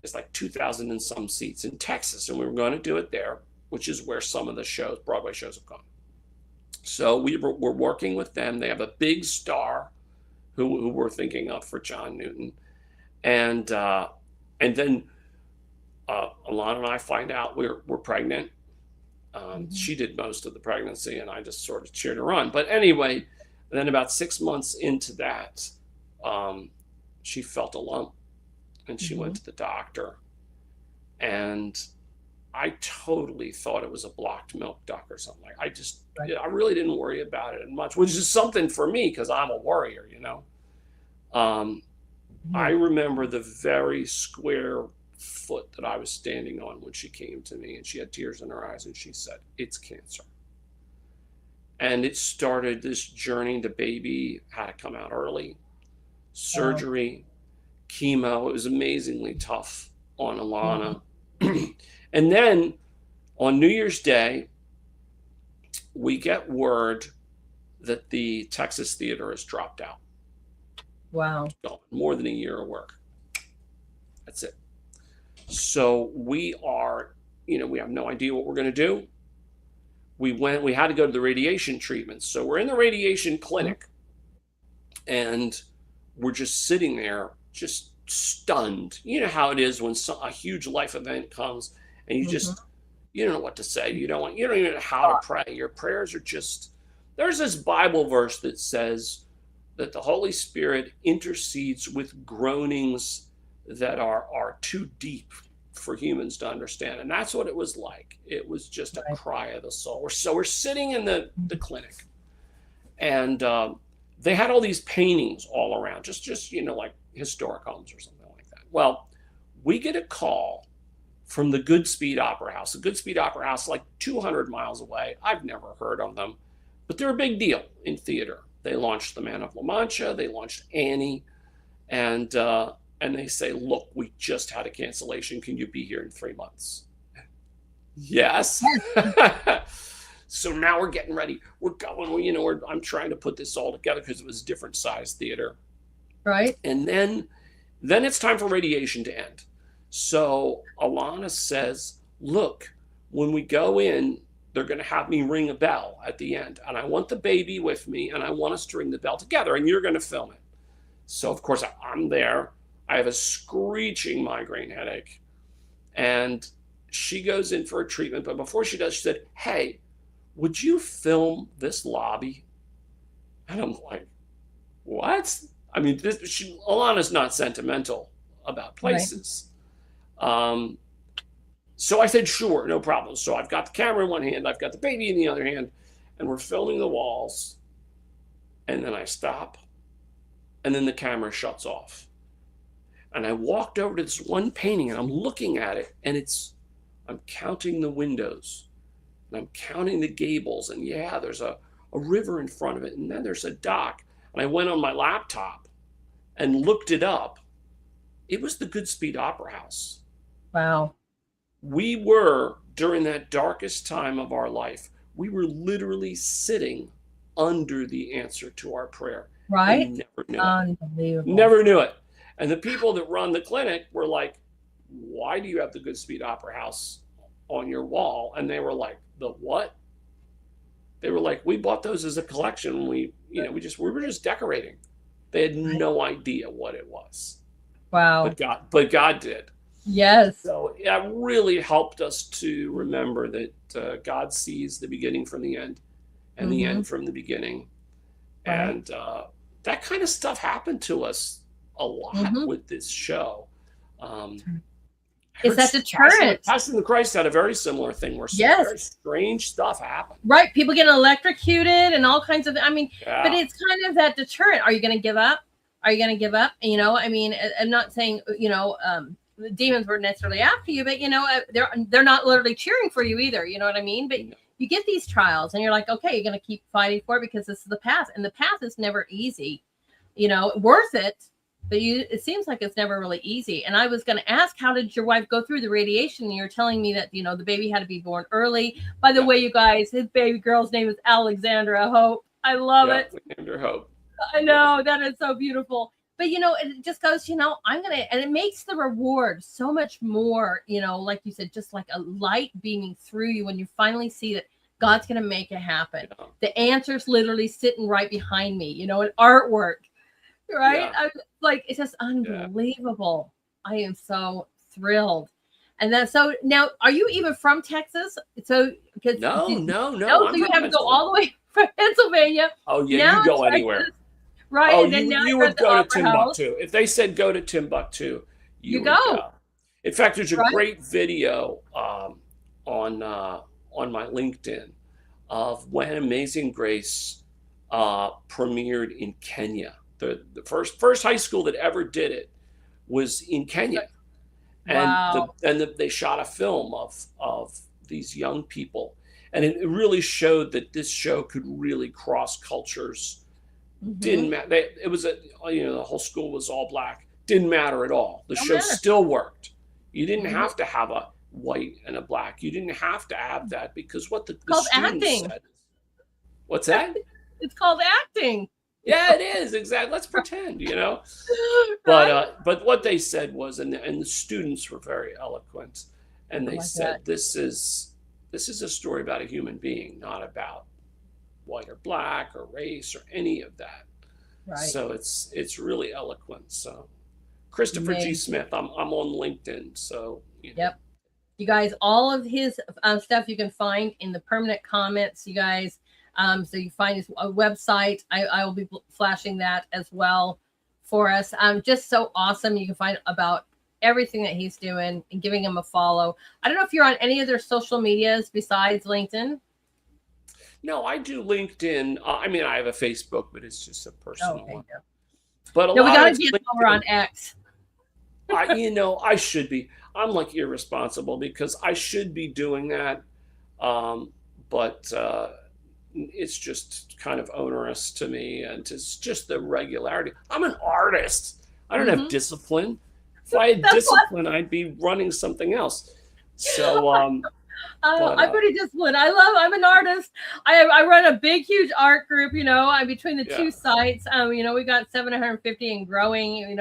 It's like 2,000 and some seats in Texas, and we were going to do it there, which is where some of the shows, Broadway shows, have gone. So we're working with them. They have a big star who we're thinking of for John Newton, and then Alana and I find out we're pregnant. She did most of the pregnancy, and I just sort of cheered her on. But anyway, then about 6 months into that, she felt a lump, and she went to the doctor, and I totally thought it was a blocked milk duct or something. I really didn't worry about it much, which is something for me because I'm a worrier, you know. I remember the very square foot that I was standing on when she came to me, and she had tears in her eyes, and she said, "It's cancer." And it started this journey. The baby had to come out early, surgery, chemo. It was amazingly tough on Alana. And then on New Year's Day, we get word that the Texas theater has dropped out. Wow. Gone. More than a year of work. That's it. So we are, you know, we have no idea what we're going to do. We had to go to the radiation treatment. So we're in the radiation clinic, and we're just sitting there, just stunned. You know how it is when a huge life event comes, and you just, you don't know what to say. You don't even know how to pray. Your prayers are just, there's this Bible verse that says that the Holy Spirit intercedes with groanings that are too deep for humans to understand. And that's what it was like. It was just a cry of the soul. So we're sitting in the clinic, and they had all these paintings all around, just you know, like historic homes or something like that. Well, we get a call from the Goodspeed Opera House. The Goodspeed Opera House is like 200 miles away. I've never heard of them, but they're a big deal in theater. They launched The Man of La Mancha. They launched Annie. And they say, "Look, we just had a cancellation. Can you be here in 3 months?" Yes. So now we're getting ready. We're going, you know, I'm trying to put this all together because it was a different size theater. Right. And then it's time for radiation to end. So Alana says, "Look, when we go in, they're going to have me ring a bell at the end. And I want the baby with me, and I want us to ring the bell together, and you're going to film it." So, of course, I'm there. I have a screeching migraine headache. And she goes in for a treatment. But before she does, she said, "Hey, would you film this lobby?" And I'm like, what? I mean, Alana's not sentimental about places. So I said, sure, no problem. So I've got the camera in one hand, I've got the baby in the other hand, and we're filming the walls. And then I stop, and then the camera shuts off. And I walked over to this one painting, and I'm looking at it, and I'm counting the windows, and I'm counting the gables, and yeah, there's a river in front of it, and then there's a dock. And I went on my laptop and looked it up. It was the Goodspeed Opera House. Wow. We were, during that darkest time of our life, we were literally sitting under the answer to our prayer. Right? Never knew Unbelievable. it. Never knew it. And the people that run the clinic were like, why do you have the Goodspeed Opera House on your wall? And they were like, the what? They were like, we bought those as a collection. We were just decorating. They had no idea what it was. Wow. But God did. Yes. So it really helped us to remember that God sees the beginning from the end and the end from the beginning. Right. And that kind of stuff happened to us a lot with this show. It's that deterrent. Passion of the Christ had a very similar thing where some very strange stuff happened. Right. People getting electrocuted and all kinds of, but Yeah. it's kind of that deterrent. Are you going to give up? Are you going to give up? I'm not saying, the demons weren't necessarily after you, but they're not literally cheering for you either. You know what I mean? But you get these trials and you're like, okay, you're going to keep fighting for it because this is the path, and the path is never easy, worth it. But it seems like it's never really easy. And I was going to ask, how did your wife go through the radiation? And you're telling me that, the baby had to be born early. By the way, you guys, his baby girl's name is Alexandra Hope. I love it. Alexandra Hope. I know, that is so beautiful. But, it just goes, and it makes the reward so much more, like you said, just like a light beaming through you when you finally see that God's going to make it happen. Yeah. The answer's literally sitting right behind me, an artwork, right? Yeah. I'm like, it's just unbelievable. Yeah. I am so thrilled. And then, so now, are you even from Texas? So, because no. So you have to go all the way from Pennsylvania. Oh, yeah, you go anywhere. Right. Oh, and then you would go to Timbuktu. If they said go to Timbuktu, you would go. In fact, there's a great video on my LinkedIn of when Amazing Grace premiered in Kenya. The first high school that ever did it was in Kenya. And they shot a film of these young people. And it really showed that this show could really cross cultures. Didn't matter. It was the whole school was all black. Didn't matter at all. The show still worked. You didn't have to have a white and a black. You didn't have to have that because what the students said. What's that? It's called acting. Yeah, it is, exactly. Let's pretend, But what they said was, and the students were very eloquent, and they said, this is a story about a human being, not about white or black or race or any of that. Right. So it's really eloquent. So Christopher G. Smith, I'm on LinkedIn. So Yep. You guys, all of his stuff you can find in the permanent comments, you guys. So you find his website. I will be flashing that as well for us. Just so awesome. You can find about everything that he's doing and giving him a follow. I don't know if you're on any other social medias besides LinkedIn. No, I do LinkedIn. I have a Facebook, but it's just a personal one. Yeah. But we got to get over on X. I should be. I'm like irresponsible because I should be doing that. But it's just kind of onerous to me, and it's just the regularity. I'm an artist. I don't have discipline. If I had discipline, I'd be running something else. So I'm pretty disciplined. I'm an artist. I run a big, huge art group, I'm between the two sites. We got 750 and growing, and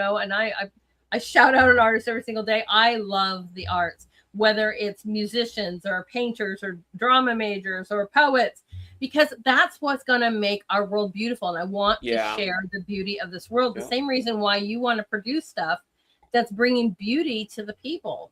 I shout out an artist every single day. I love the arts, whether it's musicians or painters or drama majors or poets, because that's what's going to make our world beautiful. And I want to share the beauty of this world. The same reason why you want to produce stuff that's bringing beauty to the people.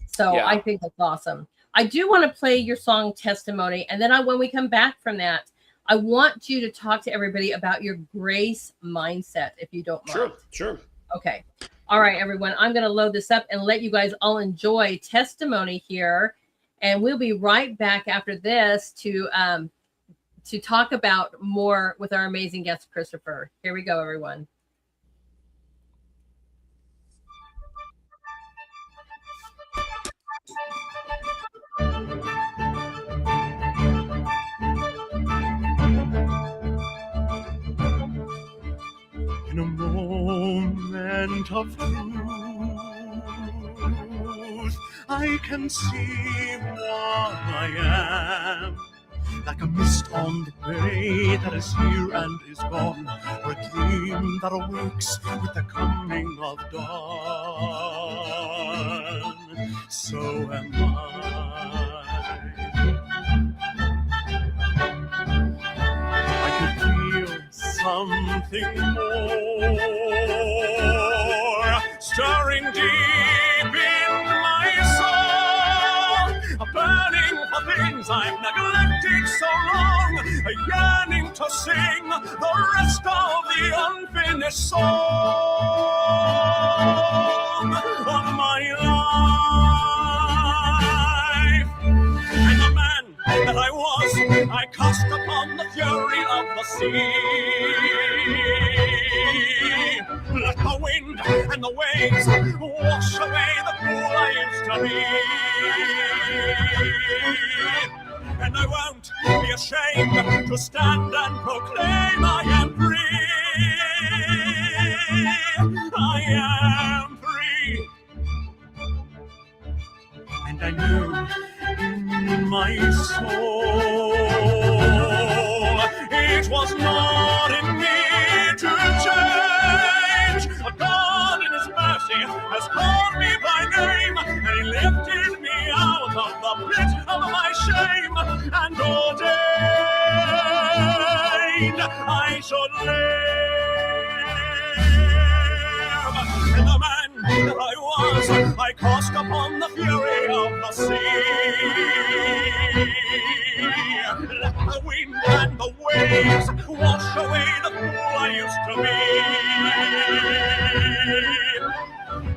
So I think that's awesome. I do want to play your song Testimony. And then when we come back from that, I want you to talk to everybody about your grace mindset, if you don't mind. Sure. Okay. All right, everyone, I'm going to load this up and let you guys all enjoy testimony here. And we'll be right back after this to talk about more with our amazing guest, Christopher. Here we go, everyone. In a moment of truth, I can see what I am. Like a mist on the bay that is here and is gone, or a dream that awakes with the coming of dawn. So am I could feel something more stirring deep in my soul, a burning for things I've neglected so long, a yearning to sing the rest of the unfinished song of my life. And the man that I was, I cast upon the fury of the sea. Let the wind and the waves wash away the fool I used to be. And I won't be ashamed to stand and proclaim I am free. I am free. And I knew in my soul it was not in me to change. But God in His mercy has called me by name, and He lifted me out of the pit of my shame and ordained I should live. And the man that I was, I cast upon the fury of the sea. Let the wind and the waves wash away the fool I used to be.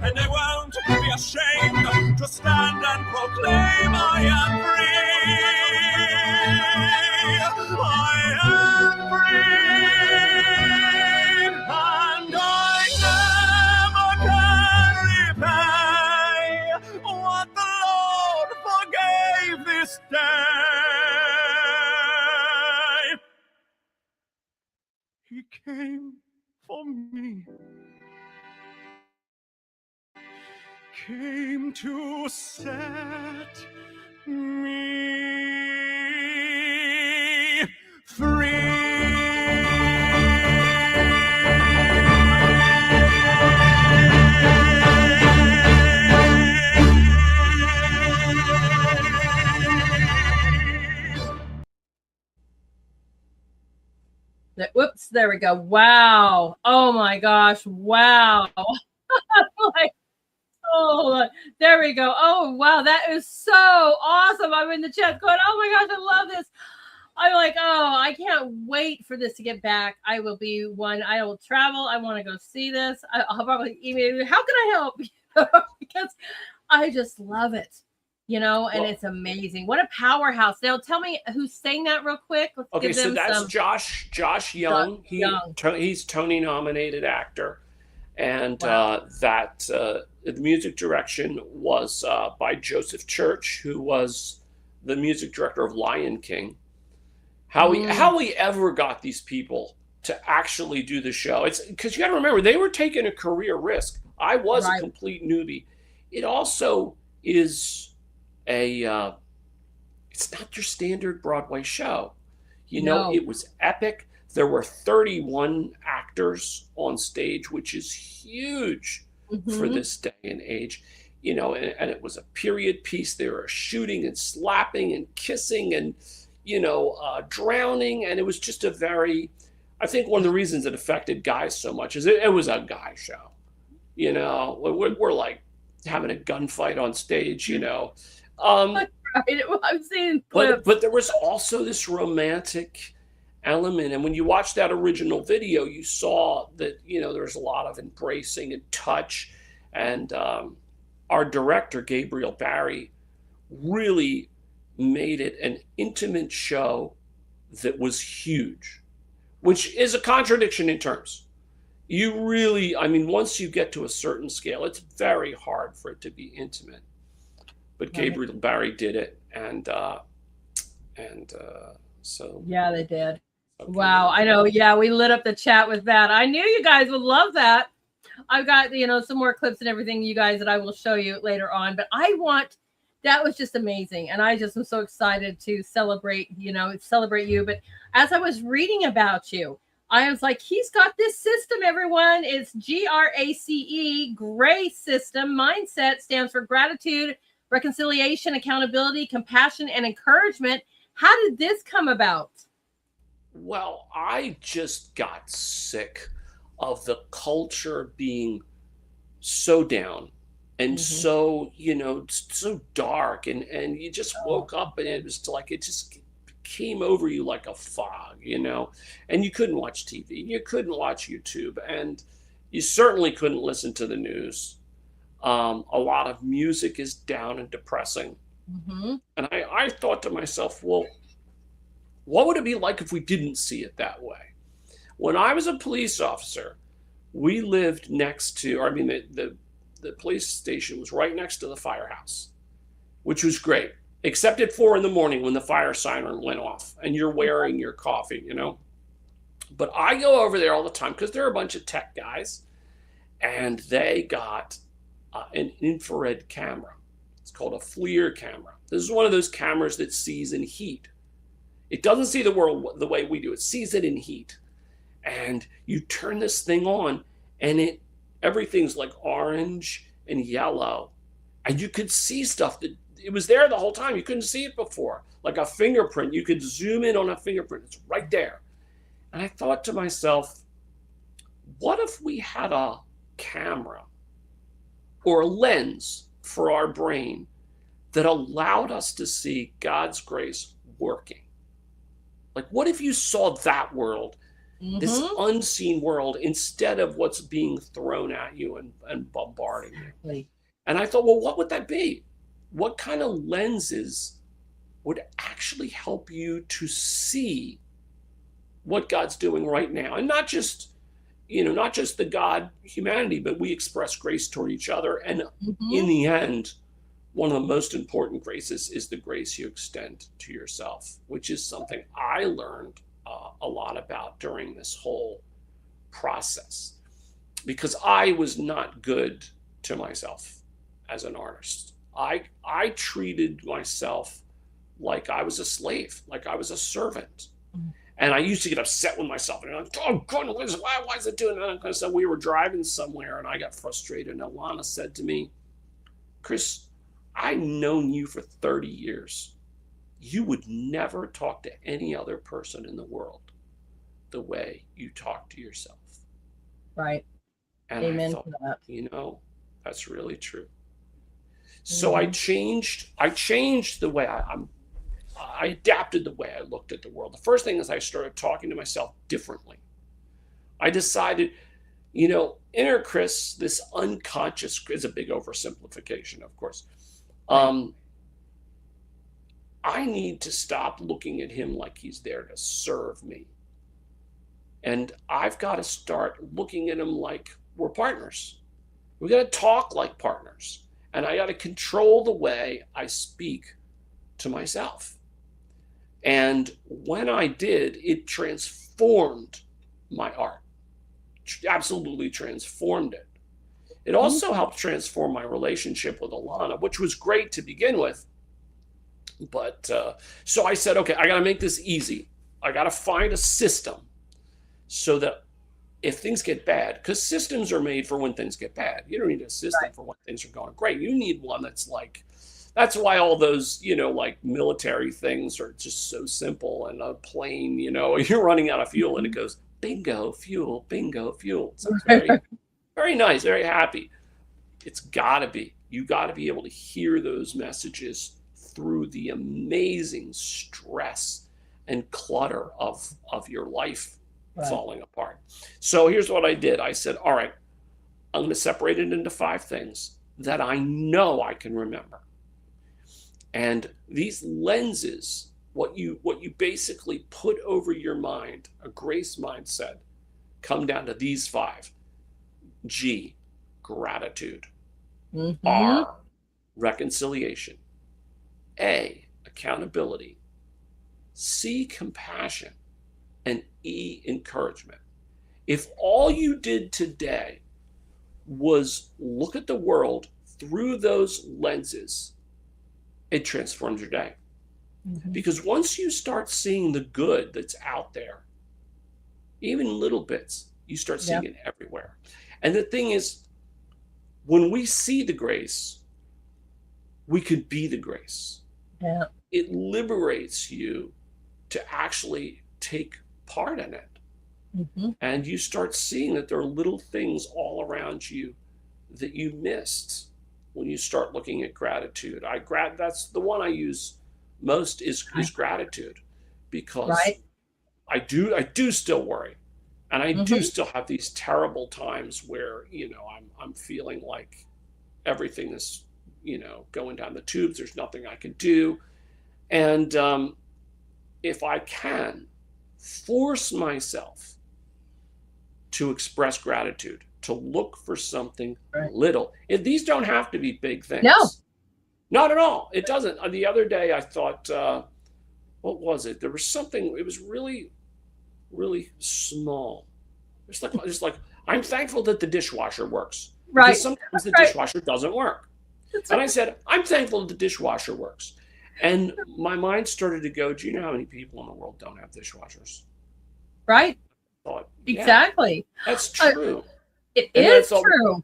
And I won't be ashamed to stand and proclaim I am free. I am free, and I never can repay what the Lord forgave this day. He came for me, came to set me free. Whoops, there we go. Wow. Oh my gosh. Wow. Like, oh, there we go. Oh, wow. That is so awesome. I'm in the chat going, oh my gosh, I love this. I'm like, oh, I can't wait for this to get back. I will be one. I will travel. I want to go see this. I'll probably email you. How can I help? Because I just love it. And it's amazing. What a powerhouse. Now tell me who sang that real quick. Let's Okay, so that's Josh Young. He's Tony nominated actor. And Wow. the music direction was by Joseph Church, who was the music director of Lion King. How we ever got these people to actually do the show. It's because you got to remember, they were taking a career risk. I was a complete newbie. It also is it's not your standard Broadway show. It was epic. There were 31 actors on stage, which is huge for this day and age. And it was a period piece. They were shooting and slapping and kissing and, drowning. And it was just I think one of the reasons it affected guys so much is it was a guy show. We're like having a gunfight on stage, I've seen clips. But there was also this romantic element, and when you watched that original video, you saw that there was a lot of embracing and touch, And our director, Gabriel Barry, really made it an intimate show that was huge, which is a contradiction in terms. You really, I mean, once you get to a certain scale, it's very hard for it to be intimate. But Gabriel Barry did it, and so. Yeah, they did. Okay. Wow, I know. Yeah, we lit up the chat with that. I knew you guys would love that. I've got, you know, some more clips and everything, you guys, that I will show you later on. But that was just amazing. And I just am so excited to celebrate you. But as I was reading about you, I was like, he's got this system, everyone. It's GRACE, GRACE system. Mindset stands for gratitude, reconciliation, accountability, compassion, and encouragement. How did this come about? Well, I just got sick of the culture being so down and so, so dark. And you just woke up and it was like, it just came over you like a fog, and you couldn't watch TV, you couldn't watch YouTube, and you certainly couldn't listen to the news. A lot of music is down and depressing. And I thought to myself, well, what would it be like if we didn't see it that way? When I was a police officer, we lived next to, the police station was right next to the firehouse, which was great, except at 4 a.m. when the fire siren went off and you're wearing your coffee, But I go over there all the time because they're a bunch of tech guys, and they got an infrared camera. It's called a FLIR camera. This is one of those cameras that sees in heat. It doesn't see the world the way we do. It sees it in heat. And you turn this thing on, and everything's like orange and yellow. And you could see stuff that it was there the whole time. You couldn't see it before. Like a fingerprint. You could zoom in on a fingerprint. It's right there. And I thought to myself, what if we had a camera or a lens for our brain that allowed us to see God's grace working? Like, what if you saw that world, this unseen world, instead of what's being thrown at you and bombarding you? And I thought, well, what would that be? What kind of lenses would actually help you to see what God's doing right now? And not just the God humanity, but we express grace toward each other. And in the end, one of the most important graces is the grace you extend to yourself, which is something I learned a lot about during this whole process, because I was not good to myself as an artist. I treated myself like I was a slave, like I was a servant. And I used to get upset with myself. And I'm like, oh, goodness, why is it doing that? So we were driving somewhere and I got frustrated. And Alana said to me, Chris, I've known you for 30 years. You would never talk to any other person in the world the way you talk to yourself. Right. And Amen I thought, to that. that's really true. So I changed the way I adapted the way I looked at the world. The first thing is I started talking to myself differently. I decided, inner Chris, this unconscious, is a big oversimplification, of course. I need to stop looking at him like he's there to serve me. And I've got to start looking at him like we're partners. We got to talk like partners. And I got to control the way I speak to myself. And when I did, it transformed my art. Absolutely transformed it. It also helped transform my relationship with Alana, which was great to begin with. But so I said, okay, I got to make this easy. I got to find a system so that if things get bad, because systems are made for when things get bad. You don't need a system for when things are going great. You need one that's like, that's why all those, like military things are just so simple. And a plane, you're running out of fuel and it goes, bingo, fuel, bingo, fuel. So it's very, very nice, very happy. It's got to be. You got to be able to hear those messages through the amazing stress and clutter of your life falling apart. So here's what I did. I said, all right, I'm going to separate it into 5 things that I know I can remember. And these lenses, what you basically put over your mind, a grace mindset, come down to these 5. G, gratitude. R, reconciliation. A, accountability. C, compassion. And E, encouragement. If all you did today was look at the world through those lenses, it transforms your day. Because once you start seeing the good that's out there, even little bits, you start seeing it everywhere. And the thing is, when we see the grace, we could be the grace. Yeah. It liberates you to actually take part in it. And you start seeing that there are little things all around you that you missed when you start looking at gratitude. That's the one I use most is gratitude, because I do still worry, and I do still have these terrible times where, you know, I'm feeling like everything is, you know, going down the tubes. There's nothing I can do. And if I can force myself to express gratitude, to look for something little. If these don't have to be big things. No. Not at all. It doesn't. The other day I thought, what was it? There was something, it was really, really small. It's like, I'm thankful that the dishwasher works. Right. Because sometimes the dishwasher doesn't work. And I said, I'm thankful that the dishwasher works. And my mind started to go, do you know how many people in the world don't have dishwashers? Right. Thought, exactly. That's true. It is true.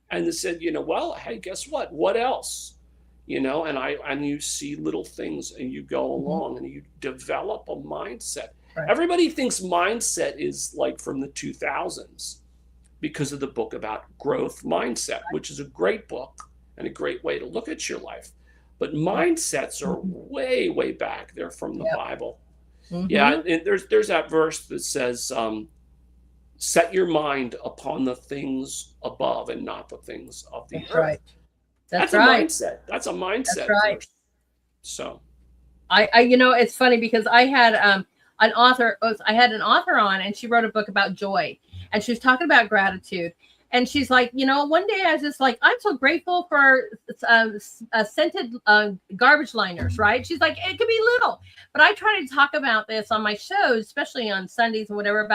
And they said, you know, well, hey, guess what? What else? You know, and you see little things and you go along and you develop a mindset. Everybody thinks mindset is like from the 2000s because of the book about growth mindset, which is a great book and a great way to look at your life. But mindsets are way, way back. They're from the Bible. Yeah, and there's that verse that says, set your mind upon the things above and not the things of the earth. Right. That's a mindset. That's a mindset. That's right. Verse. So I you know, it's funny because I had an author on, and she wrote a book about joy, and she was talking about gratitude. And she's like, you know, one day I was just like, I'm so grateful for scented garbage liners, right? She's like, it could be little. But I try to talk about this on my shows, especially on Sundays and whatever,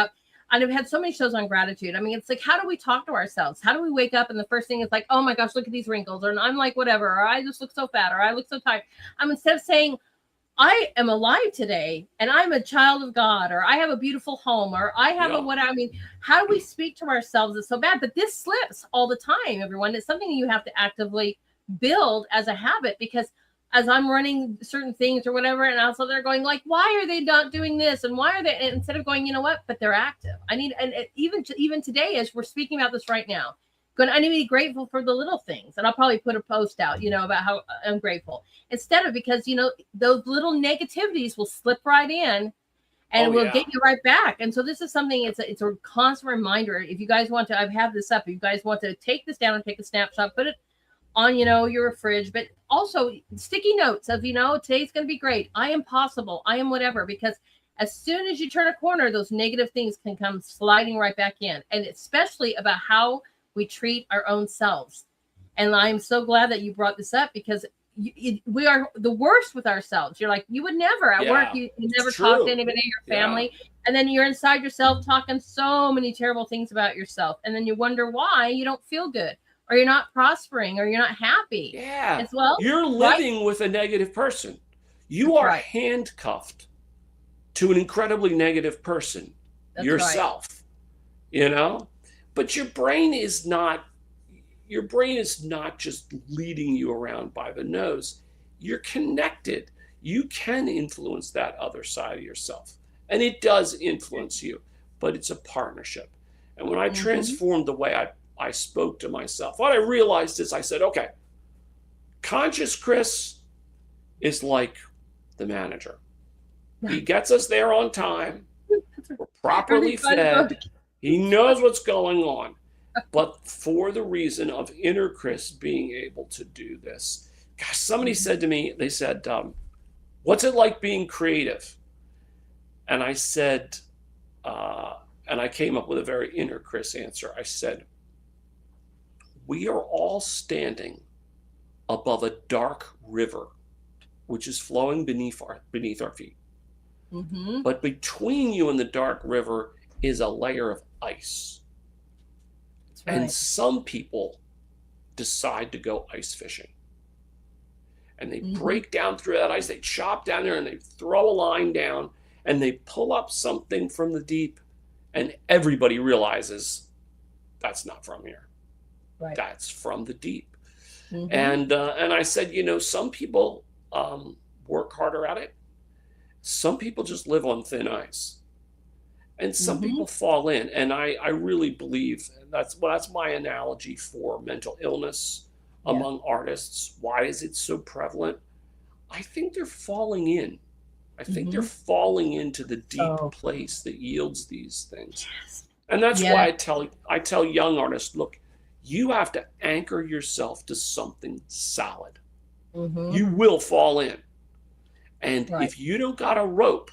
and I've had so many shows on gratitude. I mean, it's like, how do we talk to ourselves? How do we wake up and the first thing is like, oh my gosh, look at these wrinkles, or I'm like, whatever, or I just look so fat, or I look so tired. Instead of saying, I am alive today and I'm a child of God, or I have a beautiful home, or I have how do we speak to ourselves is so bad, but this slips all the time, everyone. It's something you have to actively build as a habit, because as I'm running certain things or whatever, and also they're going like, why are they not doing this? And why are they, and instead of going, you know what, but they're active. I need, and even today, as we're speaking about this right now, I need to be grateful for the little things. And I'll probably put a post out, you know, about how I'm grateful, instead of, because, you know, those little negativities will slip right in and will get you right back. And so this is something, it's a constant reminder. If you guys want to, I have this up, if you guys want to take this down and take a snapshot, put it on, you know, your fridge, but also sticky notes of, you know, today's going to be great. I am possible. I am whatever, because as soon as you turn a corner, those negative things can come sliding right back in. And especially about how we treat our own selves. And I'm so glad that you brought this up, because we are the worst with ourselves. You're like, you would never at work, you never talk to anybody in your family. And then you're inside yourself talking so many terrible things about yourself. And then you wonder why you don't feel good, or you're not prospering, or you're not happy. Yeah. As well. You're living with a negative person. You are handcuffed to an incredibly negative person, yourself, you know? But your brain is not just leading you around by the nose. You're connected. You can influence that other side of yourself. And it does influence you, but it's a partnership. And when I transformed the way I spoke to myself, what I realized is I said, okay, conscious Chris is like the manager. He gets us there on time. We're properly fed. He knows what's going on. but for the reason of inner Chris being able to do this. Gosh, somebody said to me, they said, what's it like being creative? And I said, and I came up with a very inner Chris answer. I said, we are all standing above a dark river, which is flowing beneath our feet. Mm-hmm. But between you and the dark river is a layer of ice. That's right. And some people decide to go ice fishing. And they break down through that ice, they chop down there and they throw a line down and they pull up something from the deep, and everybody realizes that's not from here. Right. That's from the deep. Mm-hmm. And I said, some people work harder at it. Some people just live on thin ice. And some people fall in. And I really believe that's my analogy for mental illness among artists. Why is it so prevalent? I think they're falling in. I think they're falling into the deep place that yields these things. Yes. And that's why I tell young artists, look, you have to anchor yourself to something solid. You will fall in. And if you don't got a rope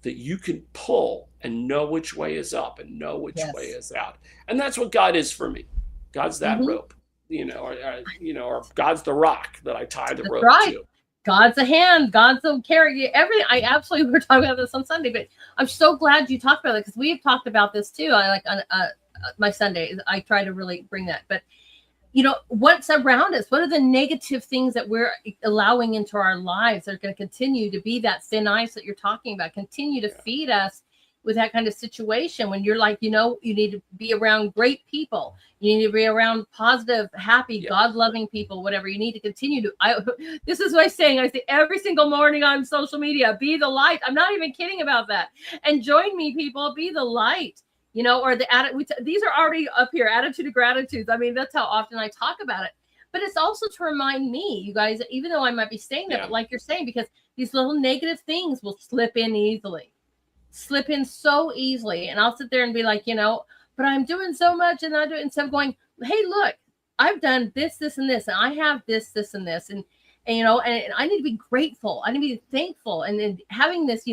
that you can pull and know which way is up and know which way is out. And that's what God is for me. God's that rope, or God's the rock that I tie the rope to. God's a hand, God's a carry, everything. I absolutely, we're talking about this on Sunday, but I'm so glad you talked about it because we've talked about this too. I like on my Sunday, I try to really bring that, but what's around us? What are the negative things that we're allowing into our lives that are going to continue to be that thin ice that you're talking about, continue to feed us with that kind of situation when you're like, you need to be around great people. You need to be around positive, happy, God-loving people, whatever. You need to continue to, this is what I'm saying. I say every single morning on social media, be the light. I'm not even kidding about that. And join me, people, be the light, or these are already up here, attitude of gratitude. I mean, that's how often I talk about it. But it's also to remind me, you guys, even though I might be saying that, but like you're saying, because these little negative things will slip in so easily. And I'll sit there and be like, but I'm doing so much and I do it instead of going, hey, look, I've done this, this, and this, and I have this, this, and this. And I need to be grateful. I need to be thankful. And then having this,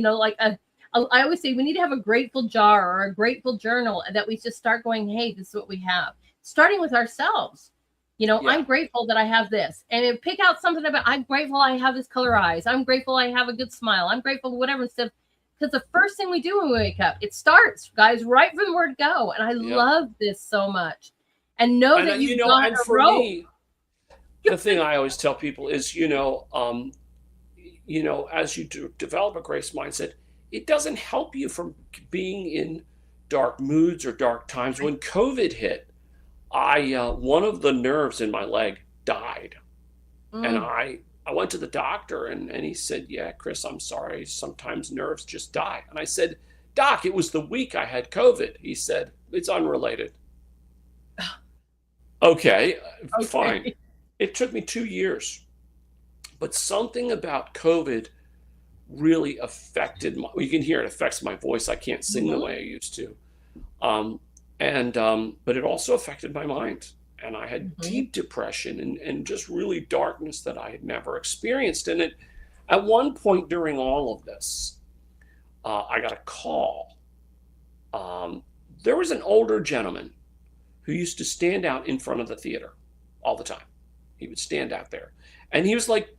I always say we need to have a grateful jar or a grateful journal that we just start going, hey, this is what we have. Starting with ourselves. I'm grateful that I have this. And pick out something about, I'm grateful I have this color eyes. I'm grateful I have a good smile. I'm grateful, whatever, instead of, because the first thing we do when we wake up, it starts, guys, right from the word go. And I love this so much. And that you've got a rope. Me, the thing I always tell people is, as you develop a grace mindset, it doesn't help you from being in dark moods or dark times. When COVID hit, one of the nerves in my leg died. And I went to the doctor and he said, yeah, Chris, I'm sorry. Sometimes nerves just die. And I said, Doc, it was the week I had COVID. He said, it's unrelated. Okay, fine. It took me 2 years, but something about COVID really affected you can hear it affects my voice. I can't sing the way I used to. But it also affected my mind. And I had deep depression and just really darkness that I had never experienced. And at one point during all of this, I got a call. There was an older gentleman who used to stand out in front of the theater all the time. He would stand out there. And he was like,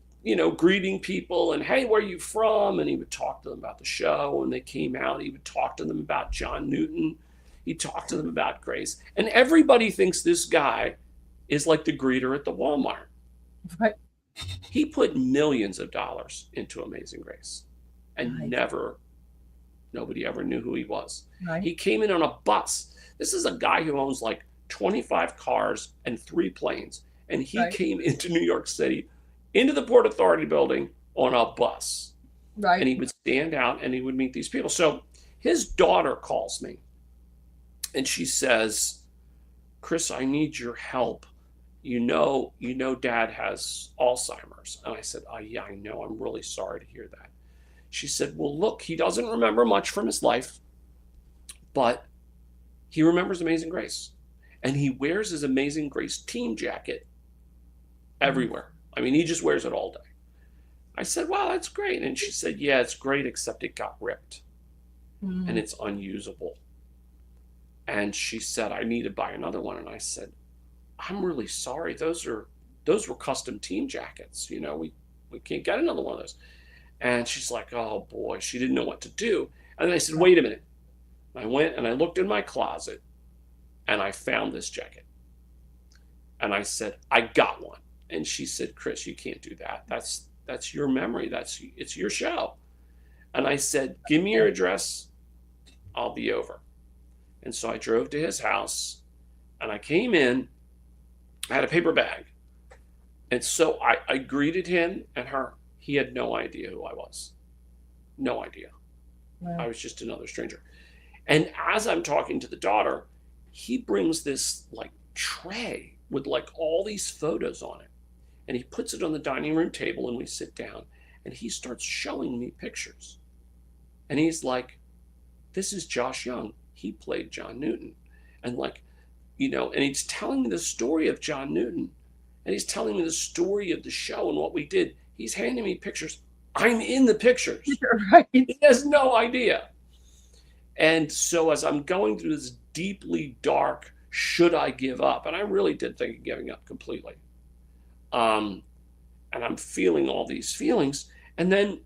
greeting people and, hey, where are you from? And he would talk to them about the show. And they came out. He would talk to them about John Newton. He talked to them about grace. And everybody thinks this guy is like the greeter at the Walmart. Right. He put millions of dollars into Amazing Grace. And nobody ever knew who he was. Right. He came in on a bus. This is a guy who owns like 25 cars and 3 planes. And he came into New York City, into the Port Authority building on a bus. Right. And he would stand out and he would meet these people. So his daughter calls me. And she says, Chris, I need your help. You know, Dad has Alzheimer's. And I said, oh, yeah, I know. I'm really sorry to hear that. She said, well, look, he doesn't remember much from his life, but he remembers Amazing Grace. And he wears his Amazing Grace team jacket everywhere. I mean, he just wears it all day. I said, wow, that's great. And she said, yeah, it's great, except it got ripped and it's unusable. And she said, I need to buy another one. And I said, I'm really sorry. Those were custom team jackets. You know, we can't get another one of those. And she's like, oh boy, she didn't know what to do. And then I said, wait a minute. I went and I looked in my closet and I found this jacket. And I said, I got one. And she said, Chris, you can't do that. That's your memory. It's your show. And I said, give me your address. I'll be over. And so I drove to his house and I came in. I had a paper bag. And so I greeted him and her. He had no idea who I was. No idea. Wow. I was just another stranger. And as I'm talking to the daughter, he brings this like tray with like all these photos on it. And he puts it on the dining room table and we sit down and he starts showing me pictures. And he's like, this is Josh Young. He played John Newton. And like, you know, and he's telling me the story of John Newton. And he's telling me the story of the show and what we did. He's handing me pictures. I'm in the pictures. Right. He has no idea. And so as I'm going through this deeply dark, should I give up? And I really did think of giving up completely. And I'm feeling all these feelings. And then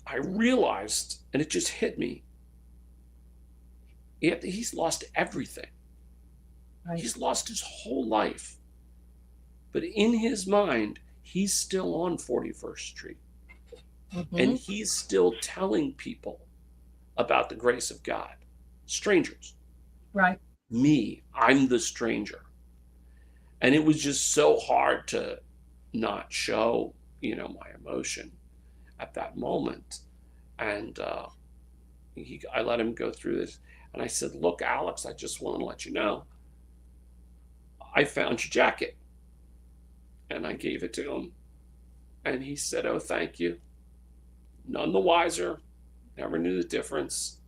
I realized, and it just hit me, he's lost everything. Right. He's lost his whole life. But in his mind, he's still on 41st Street. And he's still telling people about the grace of God. Strangers. Right. Me, I'm the stranger. And it was just so hard to not show, you know, my emotion at that moment. And I let him go through this. And I said, look, Alex, I just want to let you know, I found your jacket. And I gave it to him. And he said, oh, thank you. None the wiser. Never knew the difference.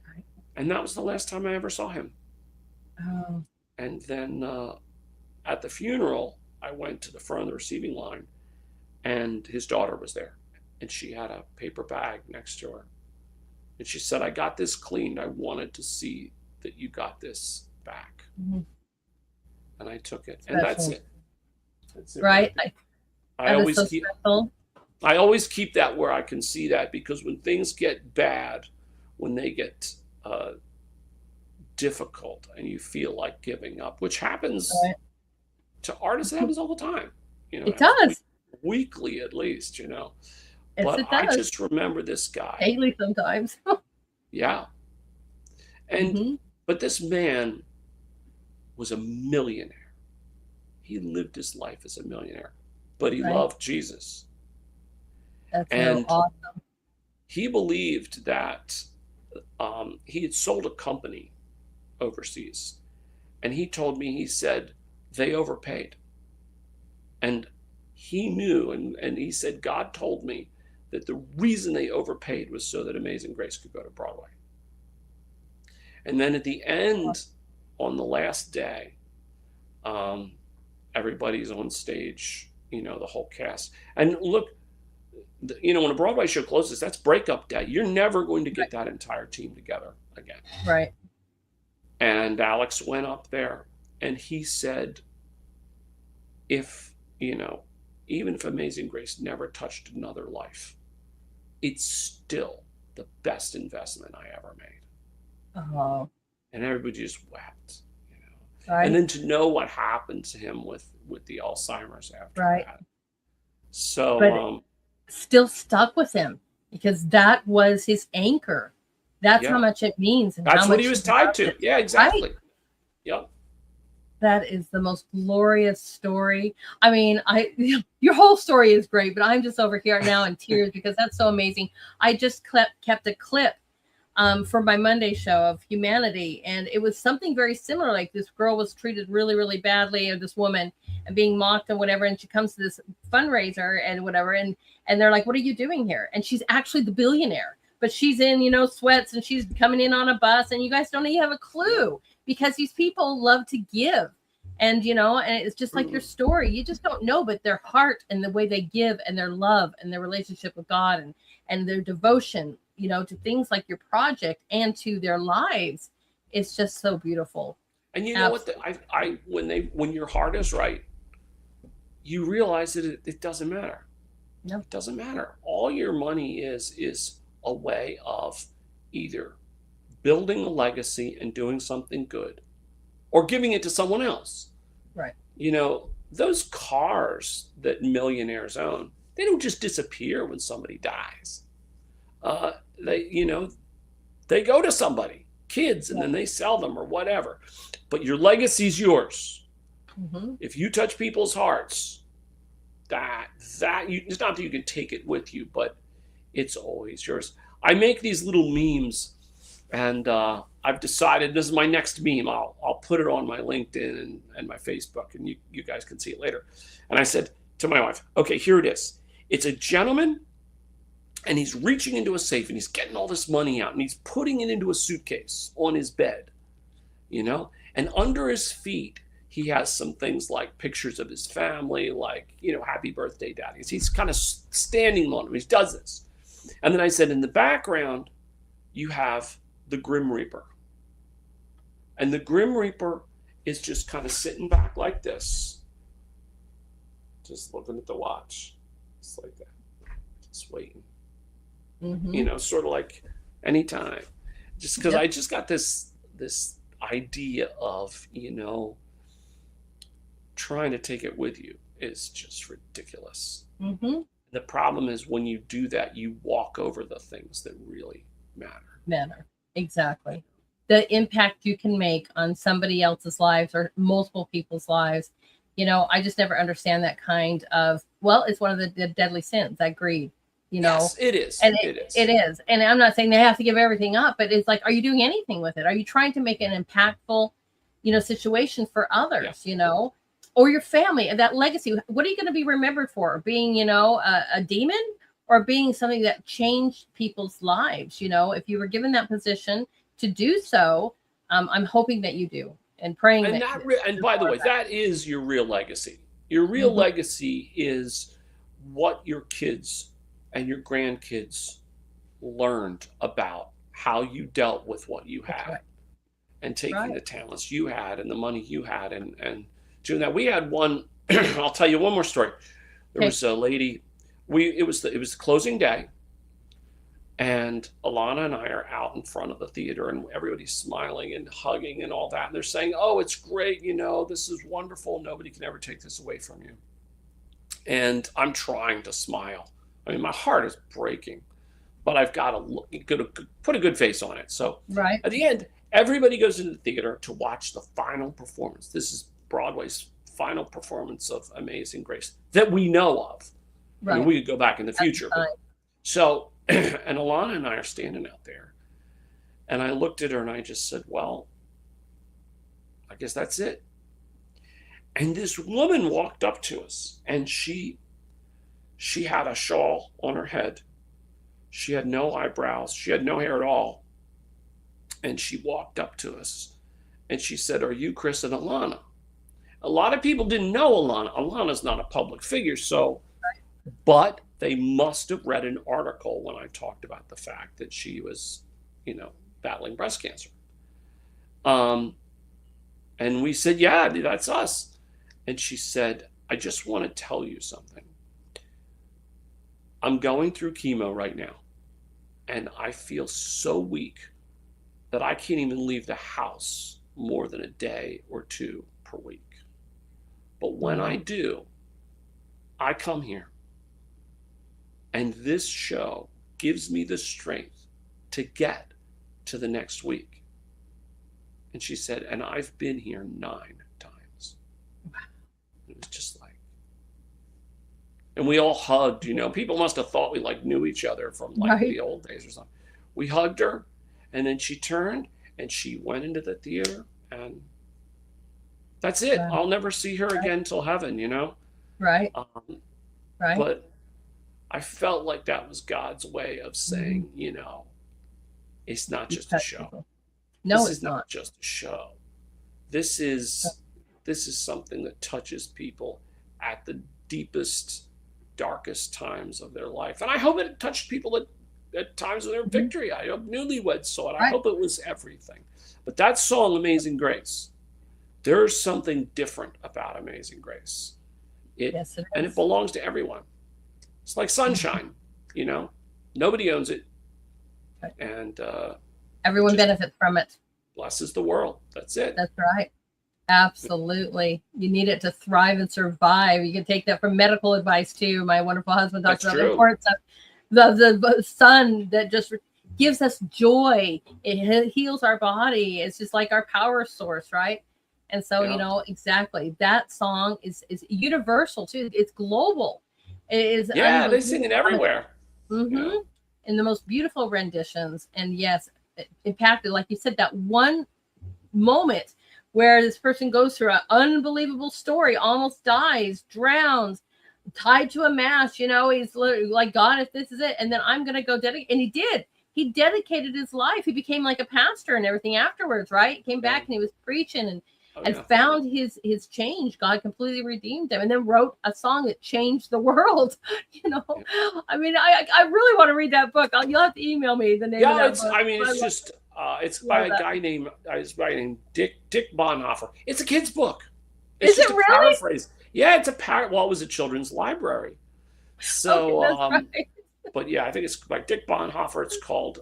Right. And that was the last time I ever saw him. Oh. And then at the funeral, I went to the front of the receiving line. And his daughter was there. And she had a paper bag next to her. And she said, I got this cleaned. I wanted to see that you got this back. And I took it. And that's it. That's it. Right. I always keep that where I can see that, because when things get bad, when they get difficult and you feel like giving up, which happens to artists, it happens all the time. You know, it does. Weekly at least, you know. Yes, but I just remember this guy. Daily sometimes. Yeah. And but this man was a millionaire. He lived his life as a millionaire, but he loved Jesus. That's so awesome. He believed that he had sold a company overseas. And he told me, he said, they overpaid. And he knew, and he said, God told me that the reason they overpaid was so that Amazing Grace could go to Broadway. And then at the end, on the last day, everybody's on stage, you know, the whole cast. And look, you know, when a Broadway show closes, that's breakup day. You're never going to get that entire team together again. Right. And Alex went up there and he said, if, you know, even if Amazing Grace never touched another life, it's still the best investment I ever made. Oh. And everybody just wept, you know. Right. And then to know what happened to him with the Alzheimer's after that. So, but still stuck with him, because that was his anchor. That's how much it means. And that's what he was tied to. Yeah, exactly. Right. Yep. That is the most glorious story. I mean, your whole story is great, but I'm just over here now in tears because that's so amazing. I just kept a clip for my Monday show of Humanity, and it was something very similar. Like, this girl was treated really, really badly, or this woman, and being mocked and whatever, and she comes to this fundraiser and whatever, and they're like, what are you doing here? And she's actually the billionaire, but she's in, you know, sweats, and she's coming in on a bus, and you guys don't even have a clue. because these people love to give. And, and it's just like your story. You just don't know, but their heart and the way they give and their love and their relationship with God and their devotion, to things like your project and to their lives, it's just so beautiful. And you know what? When your heart is right, you realize that it doesn't matter. No, it doesn't matter. All your money is a way of either building a legacy and doing something good, or giving it to someone else. Right. Those cars that millionaires own, they don't just disappear when somebody dies. They go to somebody, kids, and then they sell them or whatever. But your legacy's yours. Mm-hmm. If you touch people's hearts, it's not that you can take it with you, but it's always yours. I make these little memes, and I've decided this is my next meme. I'll put it on my LinkedIn and my Facebook, and you guys can see it later. And I said to my wife, okay, here it is. It's a gentleman, and he's reaching into a safe, and he's getting all this money out, and he's putting it into a suitcase on his bed, and under his feet, he has some things like pictures of his family, like, happy birthday, daddy. He's kind of standing on him. He does this. And then I said, in the background, you have the Grim Reaper. And the Grim Reaper is just kind of sitting back like this, just looking at the watch. Just like that. Just waiting. Mm-hmm. Sort of like anytime. Just because I just got this idea of, trying to take it with you is just ridiculous. Mm-hmm. The problem is when you do that, you walk over the things that really matter. Exactly. The impact you can make on somebody else's lives or multiple people's lives. I just never understand that kind of, it's one of the deadly sins, that greed, Yes, it is. And it is. And I'm not saying they have to give everything up, but it's like, are you doing anything with it? Are you trying to make an impactful, situation for others, or your family and that legacy? What are you going to be remembered for? Being, a demon, or being something that changed people's lives? If you were given that position to do so, I'm hoping that you do, and praying. And by the way, that is your real legacy. Your real legacy is what your kids and your grandkids learned about how you dealt with what you had, and taking the talents you had and the money you had, and doing that. We had one. I'll tell you one more story. There was a lady. It was the closing day, and Alana and I are out in front of the theater, and everybody's smiling and hugging and all that. And they're saying, "Oh, it's great. This is wonderful. Nobody can ever take this away from you." And I'm trying to smile. I mean, my heart is breaking, but I've got to put a good face on it. So at the end, everybody goes into the theater to watch the final performance. This is Broadway's final performance of Amazing Grace that we know of. Right. I mean, we could go back in the future. So, and Alana and I are standing out there, and I looked at her and I just said, well, I guess that's it. And this woman walked up to us, and she had a shawl on her head. She had no eyebrows. She had no hair at all. And she walked up to us, and she said, "Are you Chris and Alana?" A lot of people didn't know Alana. Alana's not a public figure, but they must have read an article when I talked about the fact that she was, battling breast cancer. And we said, yeah, that's us. And she said, "I just want to tell you something. I'm going through chemo right now, and I feel so weak that I can't even leave the house more than a day or two per week. But when I do, I come here, and this show gives me the strength to get to the next week." And she said, "And I've been here 9 times." It was just like, and we all hugged, people must have thought we knew each other from the old days or something. We hugged her, and then she turned and she went into the theater, and that's it. Wow. I'll never see her again till heaven, Right. But I felt like that was God's way of saying, it's not just a show. No, this is not just a show. this is something that touches people at the deepest, darkest times of their life. And I hope it touched people at times of their victory. I hope newlyweds saw it. I hope it was everything. But that song, Amazing Grace, there's something different about Amazing Grace. Yes, it and is. it belongs to everyone. It's like sunshine, you know, nobody owns it. And everyone benefits from it. Blesses the world. That's it. That's right. Absolutely. You need it to thrive and survive. You can take that from medical advice too. My wonderful husband talks about the importance of the sun that just gives us joy. It heals our body. It's just like our power source, right? And so, you know, exactly. That song is universal too. It's global. It is. Yeah, they sing it everywhere. Mm-hmm. Yeah. In the most beautiful renditions. And yes, it impacted, like you said, that one moment where this person goes through an unbelievable story, almost dies, drowns, tied to a mast. You know, he's literally like, God, if this is it, and then I'm going to go dedicate. And he did. He dedicated his life. He became like a pastor and everything afterwards, right? He came back and he was preaching and found his change. God completely redeemed him, and then wrote a song that changed the world. You know, I mean, I really want to read that book. You'll have to email me the name of that book. I mean, it's by a guy named Dick Bonhoeffer. It's a kid's book. Is it really? Paraphrase. Yeah, it's well, it was a children's library. So, right. But yeah, I think it's by Dick Bonhoeffer. It's called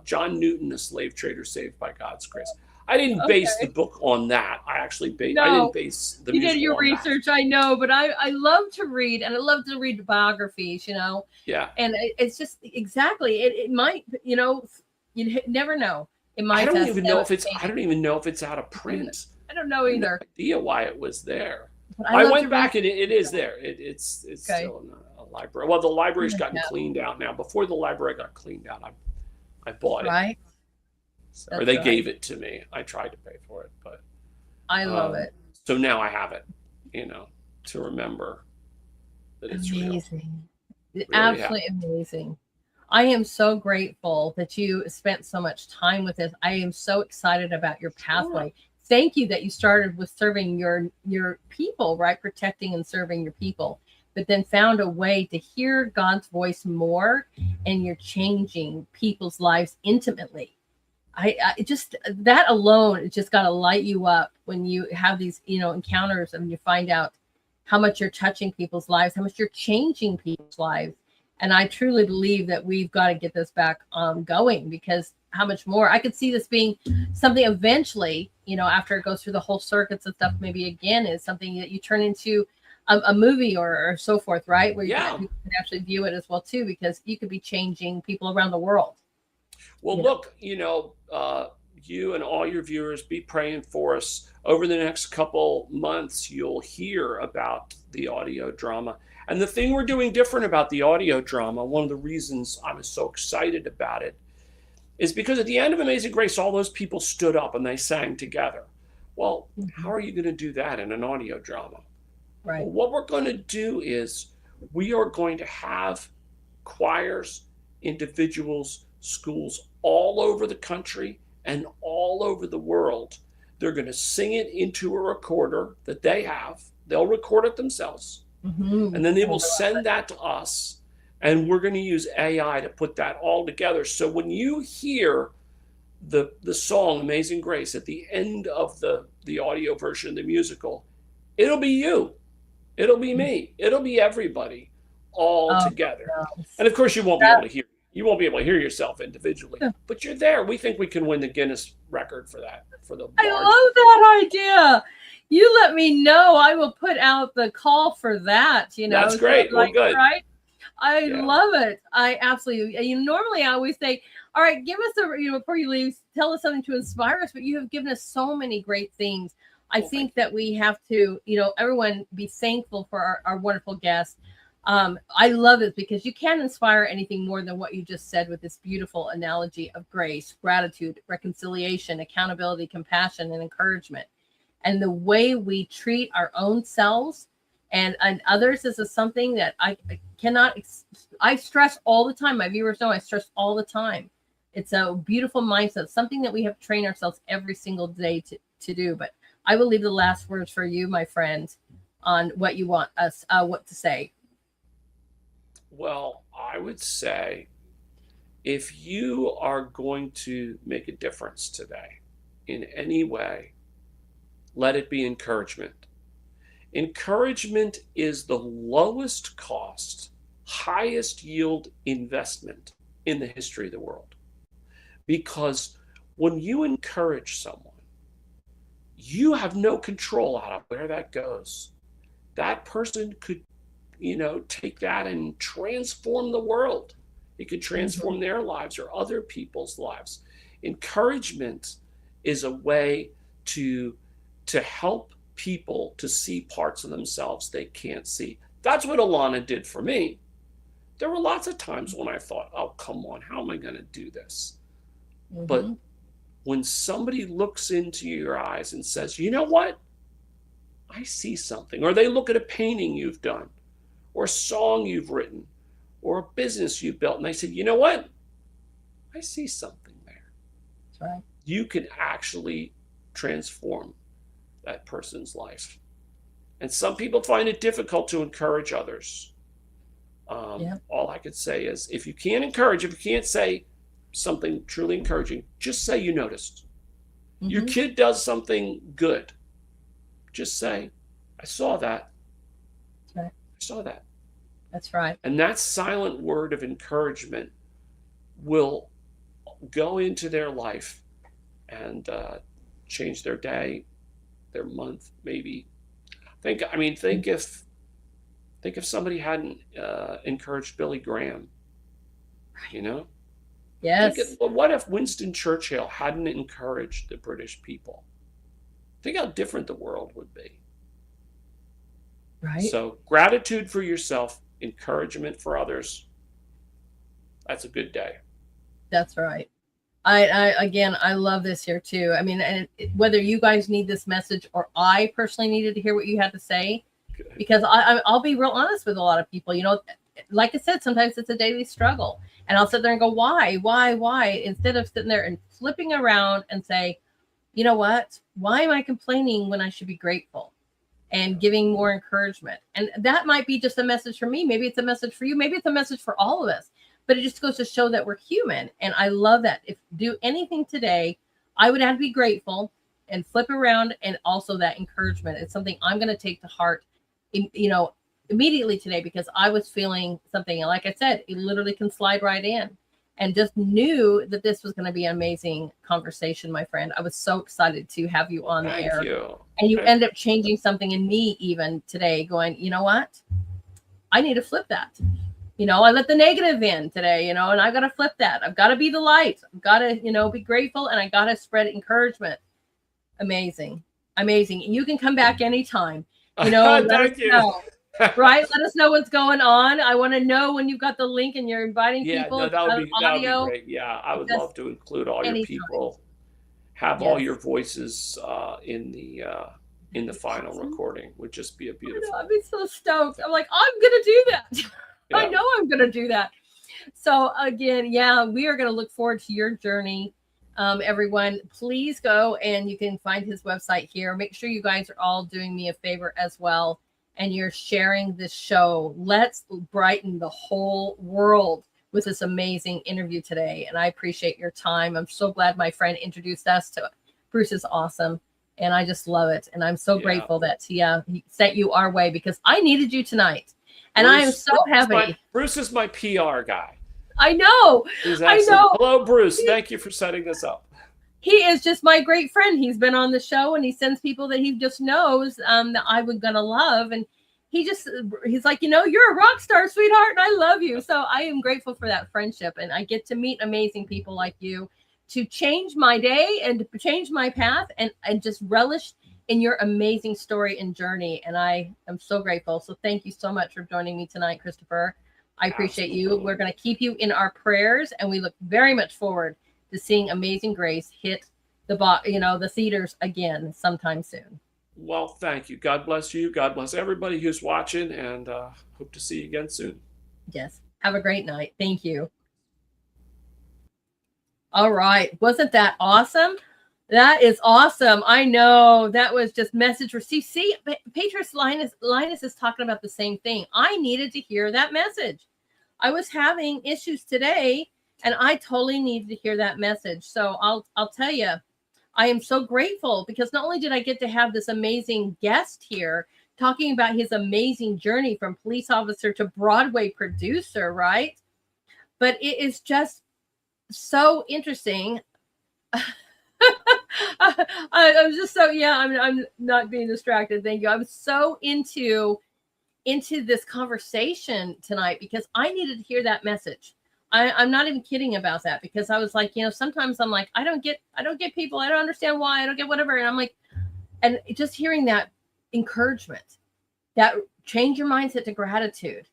John Newton, a Slave Trader Saved by God's Grace. I didn't base the book on that. I didn't base the musical. You did your research, I know, but I love to read, and I love to read biographies, you know. Yeah. And it's just exactly it might, you know, you never know. It might. I don't even know if it's out of print. I don't know either. I have no idea why it was there. I went back and it is there. It's still in a library. Well, the library's gotten cleaned out now. Before the library got cleaned out, I bought it. Right. So, or they gave it to me. I tried to pay for it, but I love it. So now I have it, you know, to remember that it's amazing. Really absolutely amazing. I am so grateful that you spent so much time with us. I am so excited about your pathway. Thank you that you started with serving your people, right? Protecting and serving your people, but then found a way to hear God's voice more, and you're changing people's lives intimately. I just, that alone, it just got to light you up when you have these, you know, encounters and you find out how much you're touching people's lives, how much you're changing people's lives. And I truly believe that we've got to get this back going, because how much more I could see this being something eventually, you know, after it goes through the whole circuits and stuff, maybe again is something that you turn into a movie or so forth, right? Where you can actually view it as well too, because you could be changing people around the world. Well, look, you know, you and all your viewers, be praying for us. Over the next couple months, you'll hear about the audio drama. And the thing we're doing different about the audio drama, one of the reasons I was so excited about it, is because at the end of Amazing Grace, all those people stood up and they sang together. Well, how are you going to do that in an audio drama? Right. Well, what we're going to do is we are going to have choirs, individuals, schools all over the country and all over the world. They're going to sing it into a recorder that they have. They'll record it themselves. Mm-hmm. And then they will send that to us. And we're going to use AI to put that all together. So when you hear the song Amazing Grace at the end of the audio version of the musical, it'll be you. It'll be me. It'll be everybody all together. And of course, you won't be able to hear. You won't be able to hear yourself individually, but you're there. We think we can win the Guinness record for that. I love that idea. You let me know. I will put out the call for that. You know, that's great. So, like, well, good. Right? I love it. I absolutely. You normally I always say, all right, give us before you leave, tell us something to inspire us. But you have given us so many great things. I think that we have to, everyone be thankful for our wonderful guests. I love it because you can't inspire anything more than what you just said with this beautiful analogy of grace, gratitude, reconciliation, accountability, compassion, and encouragement. And the way we treat our own selves and others is something that I cannot, I stress all the time. My viewers know I stress all the time. It's a beautiful mindset, something that we have to train ourselves every single day to do. But I will leave the last words for you, my friend, on what you want us, what to say. Well, I would say if you are going to make a difference today in any way, let it be encouragement. Encouragement is the lowest cost, highest yield investment in the history of the world. Because when you encourage someone, you have no control out of where that goes. That person could, take that and transform the world. It could transform their lives or other people's lives. Encouragement is a way to help people to see parts of themselves they can't see. That's what Alana did for me. There were lots of times when I thought, oh, come on, how am I going to do this? But when somebody looks into your eyes and says, you know what? I see something. Or they look at a painting you've done, or a song you've written, or a business you've built, and they say, you know what? I see something there. That's right. You can actually transform that person's life. And some people find it difficult to encourage others. All I could say is, if you can't encourage, if you can't say something truly encouraging, just say you noticed. Your kid does something good. Just say, I saw that. That's right. I saw that. That's right. And that silent word of encouragement will go into their life and change their day, their month, maybe. Think if somebody hadn't encouraged Billy Graham, Yes. What if Winston Churchill hadn't encouraged the British people? Think how different the world would be. Right. So gratitude for yourself, encouragement for others. That's a good day. That's right. I love this here too. I mean, and whether you guys need this message or I personally needed to hear what you had to say, because I'll be real honest with a lot of people, like I said, sometimes it's a daily struggle, and I'll sit there and go, why? Instead of sitting there and flipping around and say, you know what? Why am I complaining when I should be grateful and giving more encouragement? And that might be just a message for me. Maybe it's a message for you. Maybe it's a message for all of us. But it just goes to show that we're human. And I love that. If do anything today, I would have to be grateful and flip around. And also that encouragement. It's something I'm going to take to heart, immediately today, because I was feeling something. And like I said, it literally can slide right in. And just knew that this was going to be an amazing conversation, my friend. I was so excited to have you on the air. And you end up changing something in me even today, going, you know what? I need to flip that. I let the negative in today, and I got to flip that. I've got to be the light. I've got to, be grateful, and I got to spread encouragement. Amazing. You can come back anytime. Thank you. Right? Let us know what's going on. I want to know when you've got the link and you're inviting people. Yeah, that would be great. Yeah, I would love to include all your people, have all your voices in the final recording. Would just be a beautiful. I'd be so stoked. I'm like, I'm going to do that. Yeah. I know I'm going to do that. So again, we are going to look forward to your journey. Everyone, please go and you can find his website here. Make sure you guys are all doing me a favor as well. And you're sharing this show. Let's brighten the whole world with this amazing interview today. And I appreciate your time. I'm so glad my friend introduced us to Bruce. Is awesome. And I just love it. And I'm so grateful that he sent you our way, because I needed you tonight. And I am so happy. Bruce is my PR guy. I know. I know. Hello, Bruce. Thank you for setting this up. He is just my great friend. He's been on the show, and he sends people that he just knows that I would gonna love. And he's like, you're a rock star, sweetheart, and I love you. So I am grateful for that friendship. And I get to meet amazing people like you to change my day and to change my path and just relish in your amazing story and journey. And I am so grateful. So thank you so much for joining me tonight, Christopher. I appreciate you. We're going to keep you in our prayers, and we look very much forward to seeing Amazing Grace hit the theaters again sometime soon. Well, thank you. God bless you. God bless everybody who's watching, and hope to see you again soon. Yes. Have a great night. Thank you. All right. Wasn't that awesome? That is awesome. I know that was just message received. See, Patrice Linus is talking about the same thing. I needed to hear that message. I was having issues today, and I totally needed to hear that message. So I'll tell you, I am so grateful because not only did I get to have this amazing guest here talking about his amazing journey from police officer to Broadway producer, right? But it is just so interesting. I'm just so, yeah, I'm not being distracted. Thank you. I'm so into this conversation tonight because I needed to hear that message. I'm not even kidding about that because I was like, sometimes I'm like, I don't get people. I don't understand why. I don't get whatever. And I'm like, and just hearing that encouragement, that change your mindset to gratitude.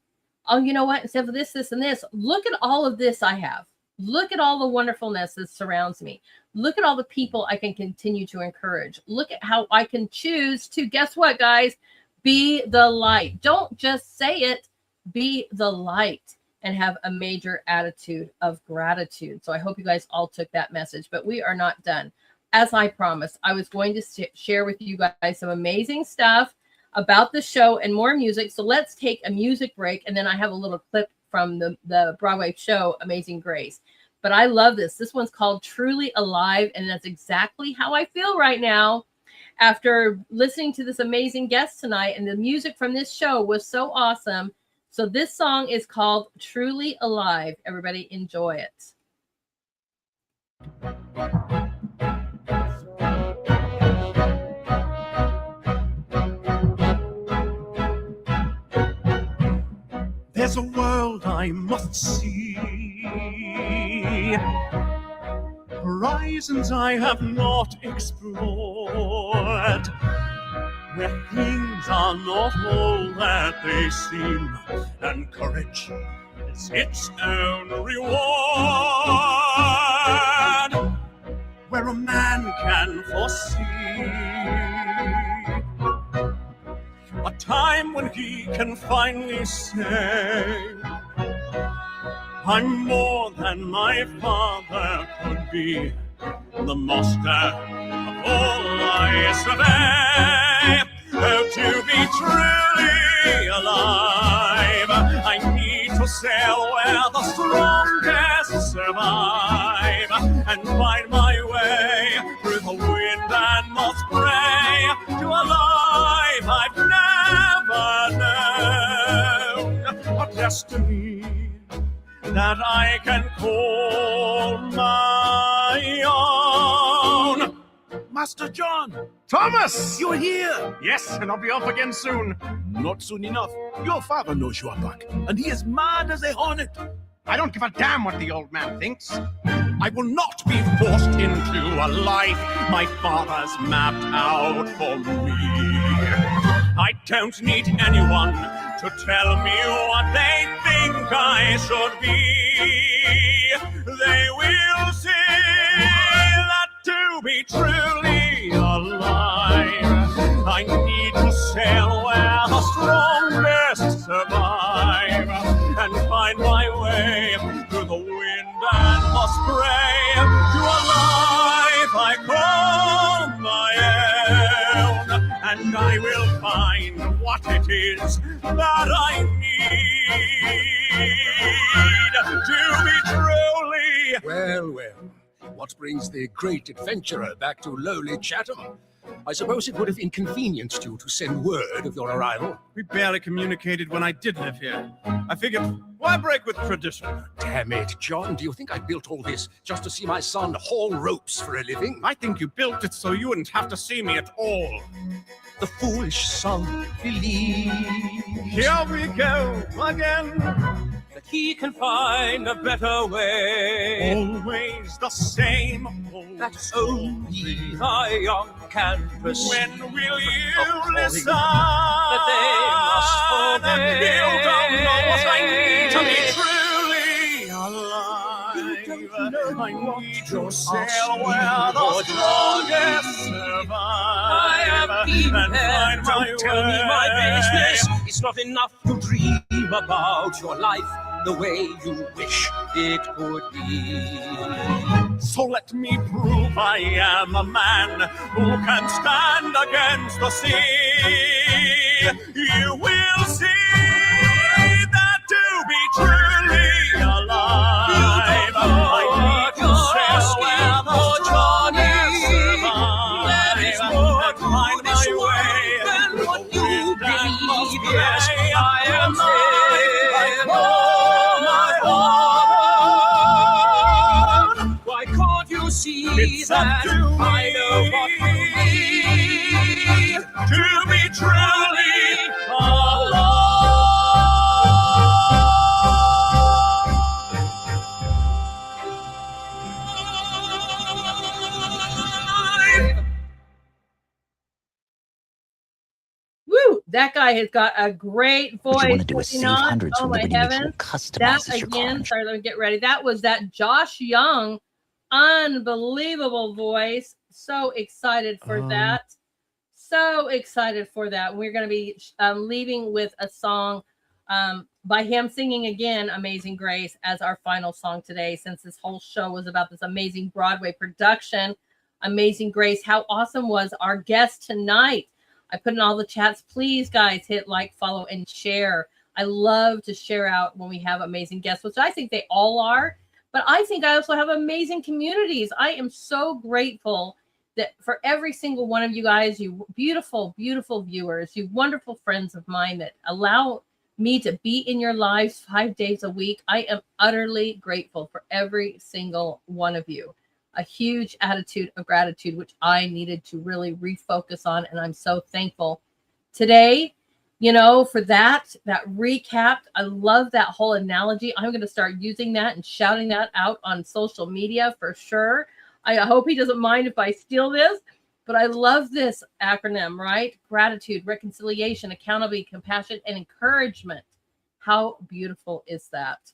Oh, you know what? Instead of this, and this, look at all of this I have. Look at all the wonderfulness that surrounds me. Look at all the people I can continue to encourage. Look at how I can choose to, guess what, guys? Be the light. Don't just say it. Be the light and have a major attitude of gratitude. So I hope you guys all took that message, but we are not done. As I promised, I was going to share with you guys some amazing stuff about the show and more music. So let's take a music break, and then I have a little clip from the Broadway show, Amazing Grace. But I love this. This one's called Truly Alive, and that's exactly how I feel right now after listening to this amazing guest tonight. And the music from this show was so awesome. So this song is called Truly Alive. Everybody enjoy it. There's a world I must see, horizons I have not explored, where things are not all that they seem, and courage is its own reward, where a man can foresee a time when he can finally say, I'm more than my father could be, the master of all I survey. Oh, to be truly alive, I need to sail where the strongest survive, and find my way through the wind and the spray to a life I've never known, a destiny that I can call my own. Master John! Thomas! You're here! Yes, and I'll be off again soon. Not soon enough. Your father knows you are back, and he is mad as a hornet. I don't give a damn what the old man thinks. I will not be forced into a life my father's mapped out for me. I don't need anyone to tell me what they think I should be. They will see that to be truly alive, I need to sail where the strongest survive, and find my way through the wind and the spray to a life I call my own, and I will find what it is that I need to be truly. Well, what brings the great adventurer back to lowly Chatham? I suppose it would have inconvenienced you to send word of your arrival. We barely communicated when I did live here. I figured, why break with tradition? Damn it, John, do you think I built all this just to see my son haul ropes for a living? I think you built it so you wouldn't have to see me at all. The foolish son believes. Here we go again. That he can find a better way. Always the same old That's story. only The young can pursue. When will you listen? That they must obey. You don't know what I need to be truly alive. I need to sail where the strongest survive. I have been and there. find my Don't tell me my way. business. It's not enough to dream about your life the way you wish it could be. So let me prove I am a man who can stand against the sea. You will see that to be truly alive, I need to sail where the Johnny survive and find my way than what you believe. Yes, I am safe. I know my heart. Why can't you see it's that I know what you need to be truly alive? Woo! That guy has got a great voice. What you want to do is does he save not? hundreds Oh for my Liberty Mutual heavens. customizes That your car. again, sorry, let me get ready. That was that Josh Young, unbelievable voice. So excited for that. So excited for that. We're going to be leaving with a song by him singing again, Amazing Grace, as our final song today, since this whole show was about this amazing Broadway production, Amazing Grace. How awesome was our guest tonight? I put in all the chats. Please, guys, hit like, follow, and share. I love to share out when we have amazing guests, which I think they all are. But I think I also have amazing communities. I am so grateful that for every single one of you guys, you beautiful, beautiful viewers, you wonderful friends of mine that allow me to be in your lives 5 days a week. I am utterly grateful for every single one of you. A huge attitude of gratitude, which I needed to really refocus on. And I'm so thankful today, you know, for that recap. I love that whole analogy. I'm going to start using that and shouting that out on social media for sure. I hope he doesn't mind if I steal this, but I love this acronym, right? Gratitude, reconciliation, accountability, compassion, and encouragement. How beautiful is that?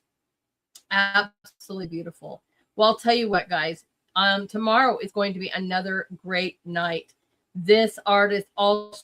Absolutely beautiful. Well, I'll tell you what, guys. Tomorrow is going to be another great night. This artist also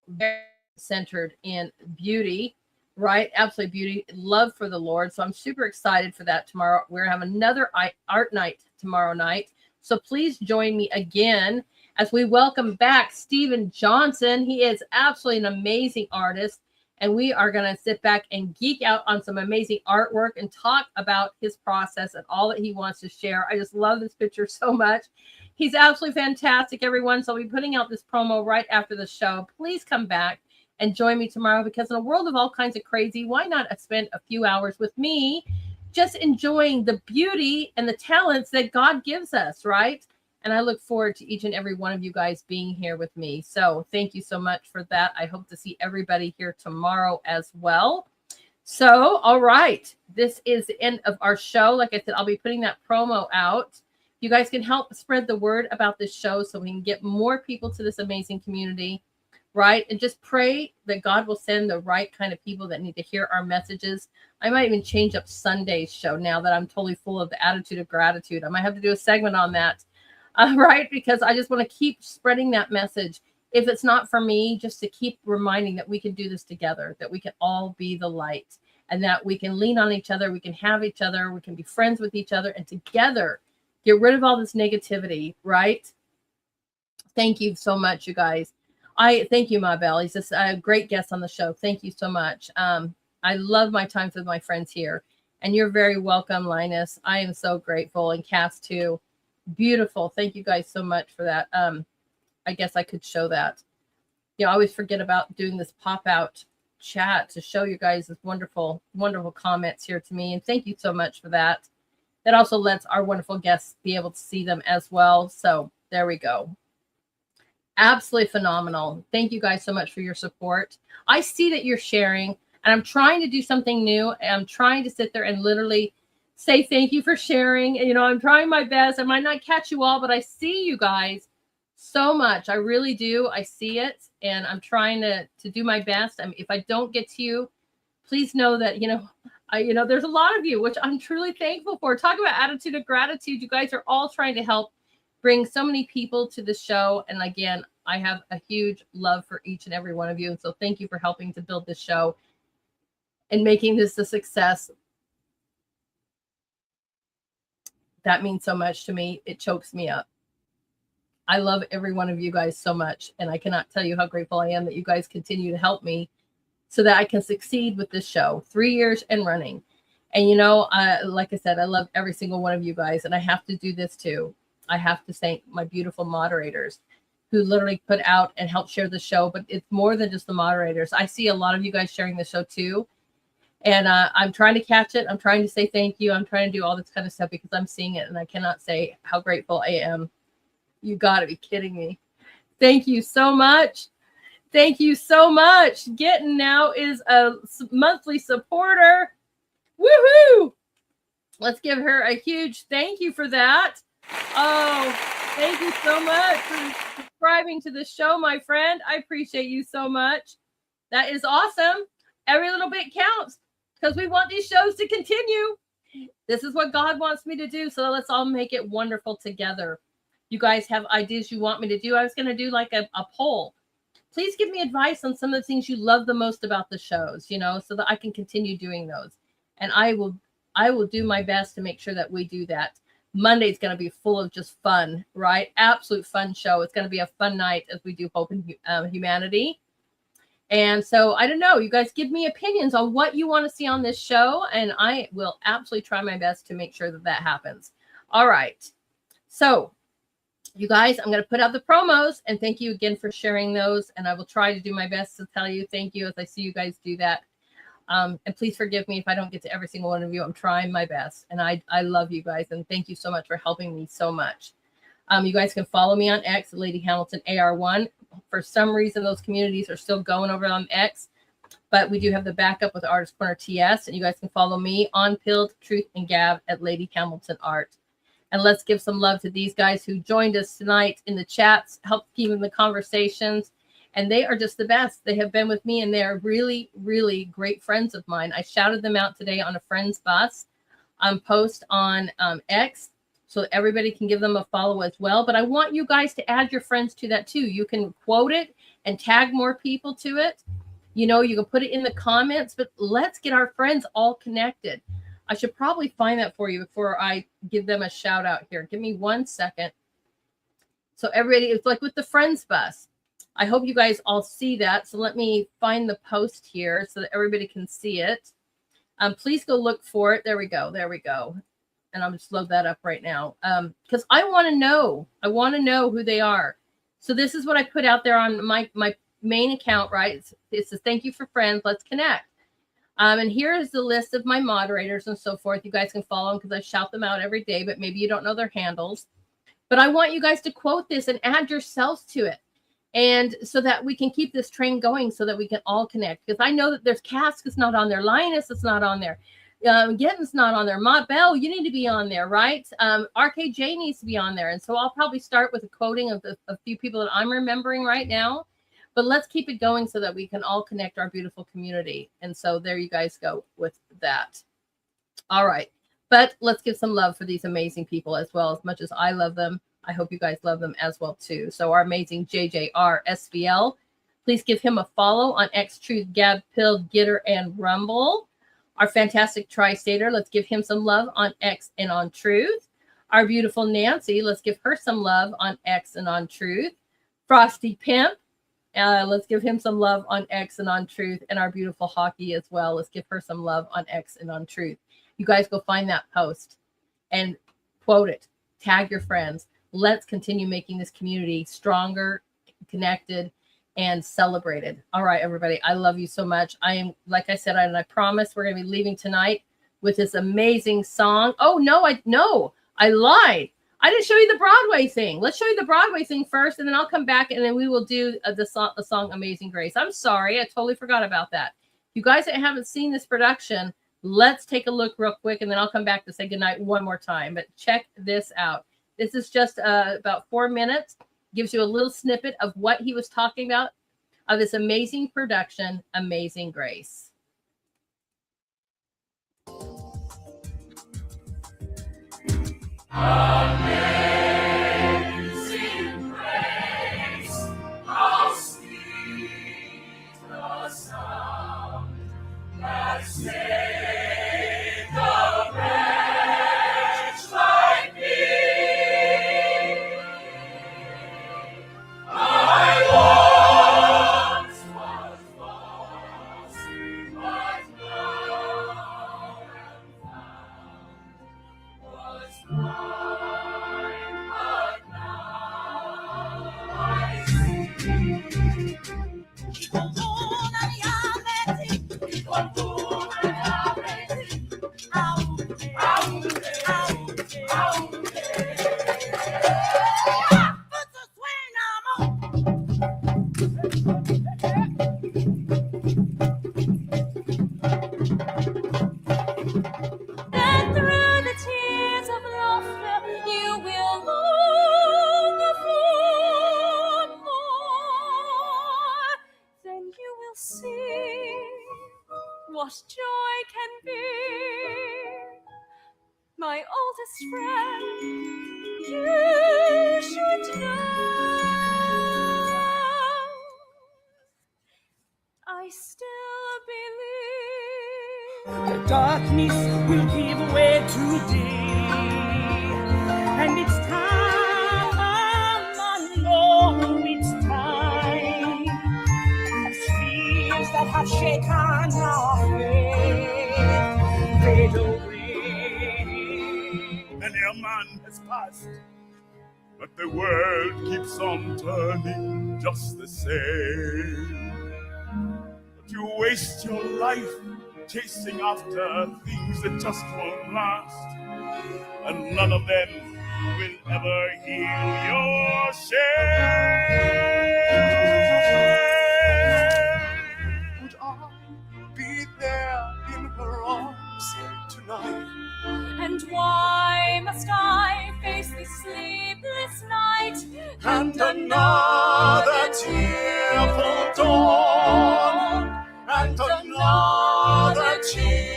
very centered in beauty, right? Absolutely beauty, love for the Lord. So I'm super excited for that tomorrow. We're having another art night tomorrow night. So please join me again as we welcome back Stephen Johnson. He is absolutely an amazing artist. And we are going to sit back and geek out on some amazing artwork and talk about his process and all that he wants to share. I just love this picture so much. He's absolutely fantastic, everyone. So I'll be putting out this promo right after the show. Please come back and join me tomorrow, because in a world of all kinds of crazy, why not spend a few hours with me just enjoying the beauty and the talents that God gives us, right? And I look forward to each and every one of you guys being here with me. So thank you so much for that. I hope to see everybody here tomorrow as well. So, all right. This is the end of our show. Like I said, I'll be putting that promo out. You guys can help spread the word about this show so we can get more people to this amazing community, right? And just pray that God will send the right kind of people that need to hear our messages. I might even change up Sunday's show now that I'm totally full of the attitude of gratitude. I might have to do a segment on that. Right? Because I just want to keep spreading that message. If it's not for me, just to keep reminding that we can do this together, that we can all be the light, and that we can lean on each other. We can have each other. We can be friends with each other, and together get rid of all this negativity, right? Thank you so much, you guys. I thank you, Mabel. He's just a great guest on the show. Thank you so much. I love my times with my friends here, and you're very welcome, Linus. I am so grateful, and Cass too. Beautiful. Thank you guys so much for that. I guess I could show that. You know, I always forget about doing this pop-out chat to show you guys this wonderful, wonderful comments here to me. And thank you so much for that. That also lets our wonderful guests be able to see them as well. So there we go. Absolutely phenomenal. Thank you guys so much for your support. I see that you're sharing, and I'm trying to do something new. I'm trying to sit there and literally say thank you for sharing. You know, I'm trying my best. I might not catch you all, but I see you guys so much. I really do. I see it, and I'm trying to do my best. I mean, if I don't get to you, please know that, there's a lot of you, which I'm truly thankful for. Talk about attitude of gratitude. You guys are all trying to help bring so many people to the show. And again, I have a huge love for each and every one of you. And so thank you for helping to build this show and making this a success. That means so much to me. It chokes me up. I love every one of you guys so much, and I cannot tell you how grateful I am that you guys continue to help me so that I can succeed with this show. 3 years and running. And you know, like I said, I love every single one of you guys, and I have to do this too. I have to thank my beautiful moderators who literally put out and help share the show. But it's more than just the moderators. I see a lot of you guys sharing the show too. And I'm trying to catch it. I'm trying to say thank you. I'm trying to do all this kind of stuff because I'm seeing it, and I cannot say how grateful I am. You got to be kidding me. Thank you so much. Thank you so much. Getting now is a monthly supporter. Woohoo! Let's give her a huge thank you for that. Oh, thank you so much for subscribing to the show, my friend. I appreciate you so much. That is awesome. Every little bit counts because we want these shows to continue. This is what God wants me to do, so let's all make it wonderful together. You guys have ideas you want me to do? I was going to do like a poll. Please give me advice on some of the things you love the most about the shows, you know, so that I can continue doing those. And I will do my best to make sure that we do that. Monday's going to be full of just fun, right? Absolute fun show. It's going to be a fun night as we do Hope and Humanity. And so I don't know, you guys give me opinions on what you want to see on this show, and I will absolutely try my best to make sure that that happens. All right. So you guys, I'm going to put out the promos, and thank you again for sharing those. And I will try to do my best to tell you thank you as I see you guys do that. And please forgive me if I don't get to every single one of you. I'm trying my best, and I love you guys, and thank you so much for helping me so much. You guys can follow me on X, Lady Hamilton AR1. For some reason, those communities are still going over on X, but we do have the backup with Artist Corner TS, and you guys can follow me on Pilled, Truth, and Gab at Lady Hamilton Art. And let's give some love to these guys who joined us tonight in the chats, helped keep in the conversations. And they are just the best. They have been with me, and they're really, really great friends of mine. I shouted them out today on a friend's bus post on X, so everybody can give them a follow as well. But I want you guys to add your friends to that too. You can quote it and tag more people to it. You know, you can put it in the comments, but let's get our friends all connected. I should probably find that for you before I give them a shout out here. Give me 1 second. So everybody, it's like with the friends bus. I hope you guys all see that. So let me find the post here so that everybody can see it. Please go look for it. There we go. There we go. And I'll just load that up right now. Because I want to know. I want to know who they are. So this is what I put out there on my main account, right? It says, thank you for friends. Let's connect. And here is the list of my moderators and so forth. You guys can follow them because I shout them out every day, but maybe you don't know their handles. But I want you guys to quote this and add yourselves to it. And so that we can keep this train going so that we can all connect. Because I know that there's Cask is not on there. Linus is not on there. Gettin's not on there. Ma Bell, you need to be on there, right? RKJ needs to be on there. And so I'll probably start with a quoting of a few people that I'm remembering right now. But let's keep it going so that we can all connect our beautiful community. And so there you guys go with that. All right. But let's give some love for these amazing people as well. As much as I love them, I hope you guys love them as well too. So our amazing JJR SVL, please give him a follow on X, Truth, Gab, Pill, Gitter, and Rumble. Our fantastic Tri-Stater, let's give him some love on X and on Truth. Our beautiful Nancy, let's give her some love on X and on Truth. Frosty Pimp, let's give him some love on X and on Truth. And our beautiful Hockey as well, let's give her some love on X and on Truth. You guys go find that post and quote it. Tag your friends. Let's continue making this community stronger, connected, and celebrated. All right, everybody. I love you so much. I am, like I said, and I promise we're going to be leaving tonight with this amazing song. Oh, no, I lied. I didn't show you the Broadway thing. Let's show you the Broadway thing first, and then I'll come back, and then we will do the song Amazing Grace. I'm sorry. I totally forgot about that. You guys that haven't seen this production, let's take a look real quick, and then I'll come back to say goodnight one more time. But check this out. This is just about 4 minutes. Gives you a little snippet of what he was talking about of this amazing production, Amazing Grace. Amazing grace, how sweet the sound that saved a wretch like me. And through the tears of laughter, you will long for more. Then you will see what joy can be. My oldest friend, you should know. I still believe The darkness will give way today, and it's time, I know it's time. These fears that have shaken our faith fade away. Many a man has passed, but the world keeps on turning just the same. But you waste your life chasing after things that just won't last, and none of them will ever heal your shame. Would I be there in her arms tonight? And why must I face this sleepless night And another tearful dawn, and another tearful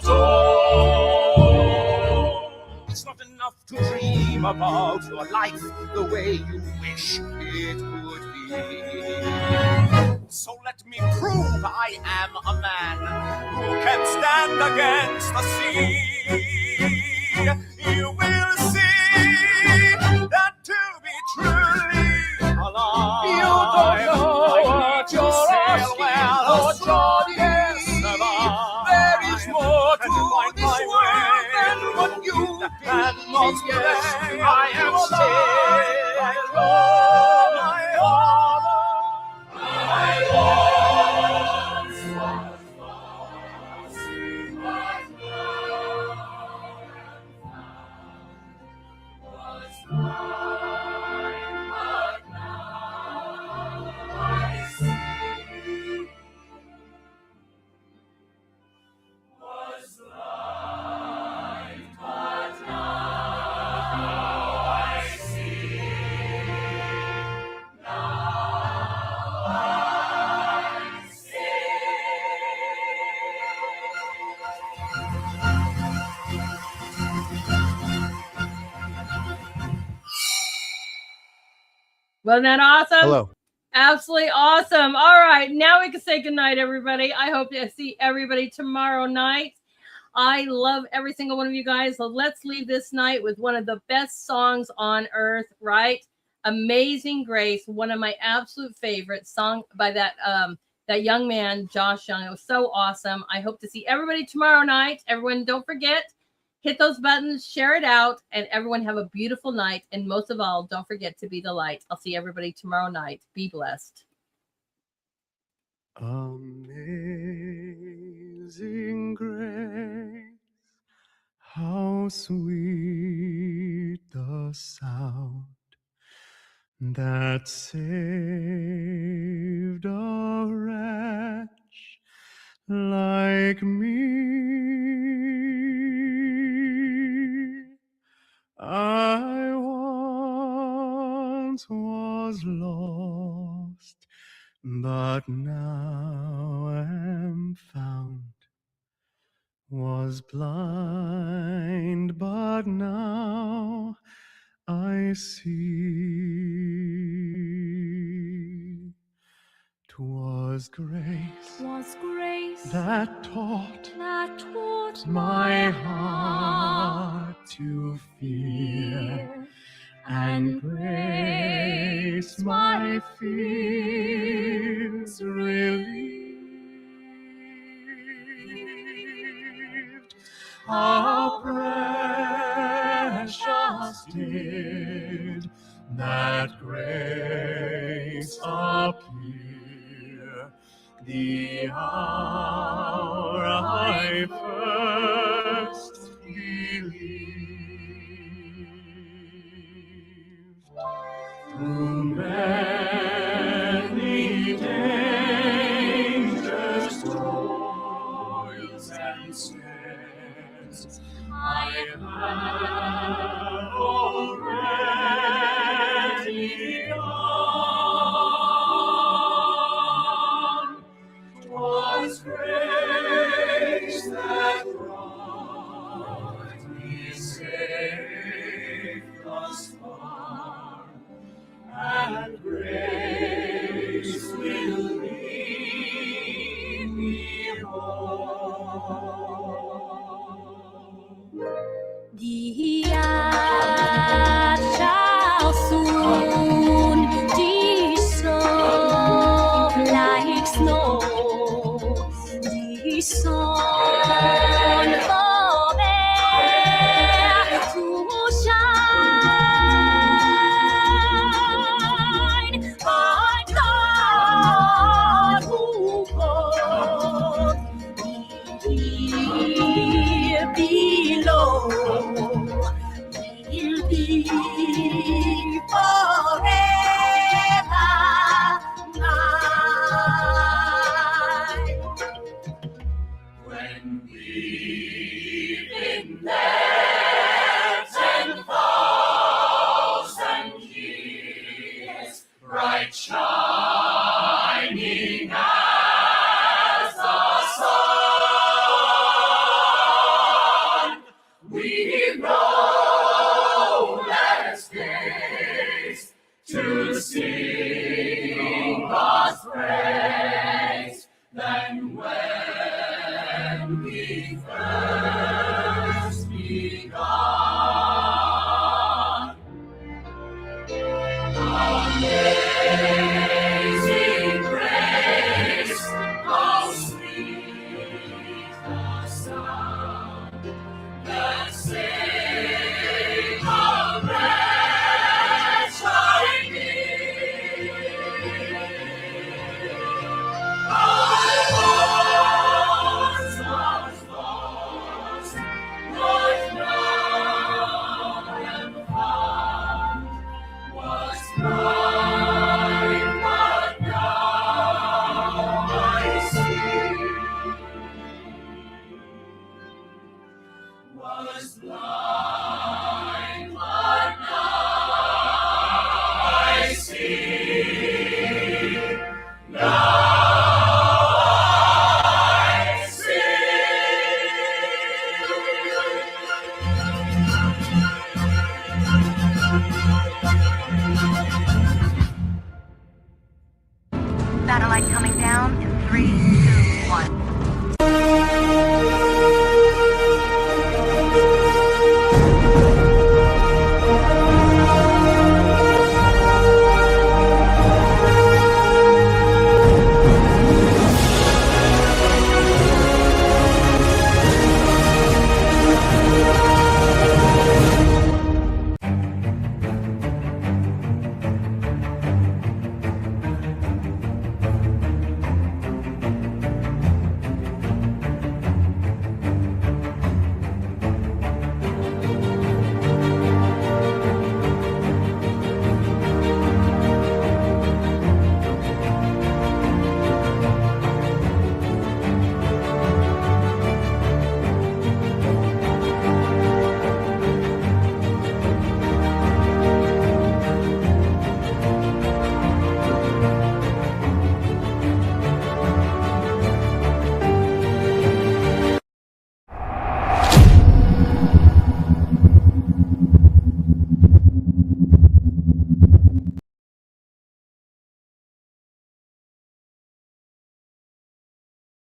dawn. It's not enough to dream about your life the way you wish it could be. So let me prove I am a man who can stand against the sea. You will see that to be truly alive, you don't know what you're asking for, Johnny. There is more to this world than what you think. Yes, I am still my father. Wasn't that awesome? Hello. Absolutely awesome. All right. Now we can say goodnight, everybody. I hope to see everybody tomorrow night. I love every single one of you guys. So let's leave this night with one of the best songs on earth, right? Amazing Grace, one of my absolute favorites, song by that young man, Josh Young. It was so awesome. I hope to see everybody tomorrow night. Everyone, don't forget, hit those buttons, share it out, and everyone have a beautiful night. And most of all, don't forget to be the light. I'll see everybody tomorrow night. Be blessed. Amazing grace, how sweet the sound that saved a wretch like me. I once was lost, but now am found. Was blind, but now I see. 'Twas grace that taught my heart to fear, and grace my fears relieved. How precious did that grace appear the hour I first believed. Through many dangers, toils, and snares, I have already gone. 'Twas grace that brought me safe thus far, and grace will lead me home. The earth shall soon dissolve like snow. The sun forbear to shine. But God who called me here below will be forever mine. When we've been there 10,000 years, bright shining as the sun, we've no less days to sing God's praise than when we first begun. Amazing grace, how sweet the sound that saved a wretch like me. I once was lost, but now am found. Was blind, but now I see. Was blind, but now I see. Now I see. Satellite coming down in 3,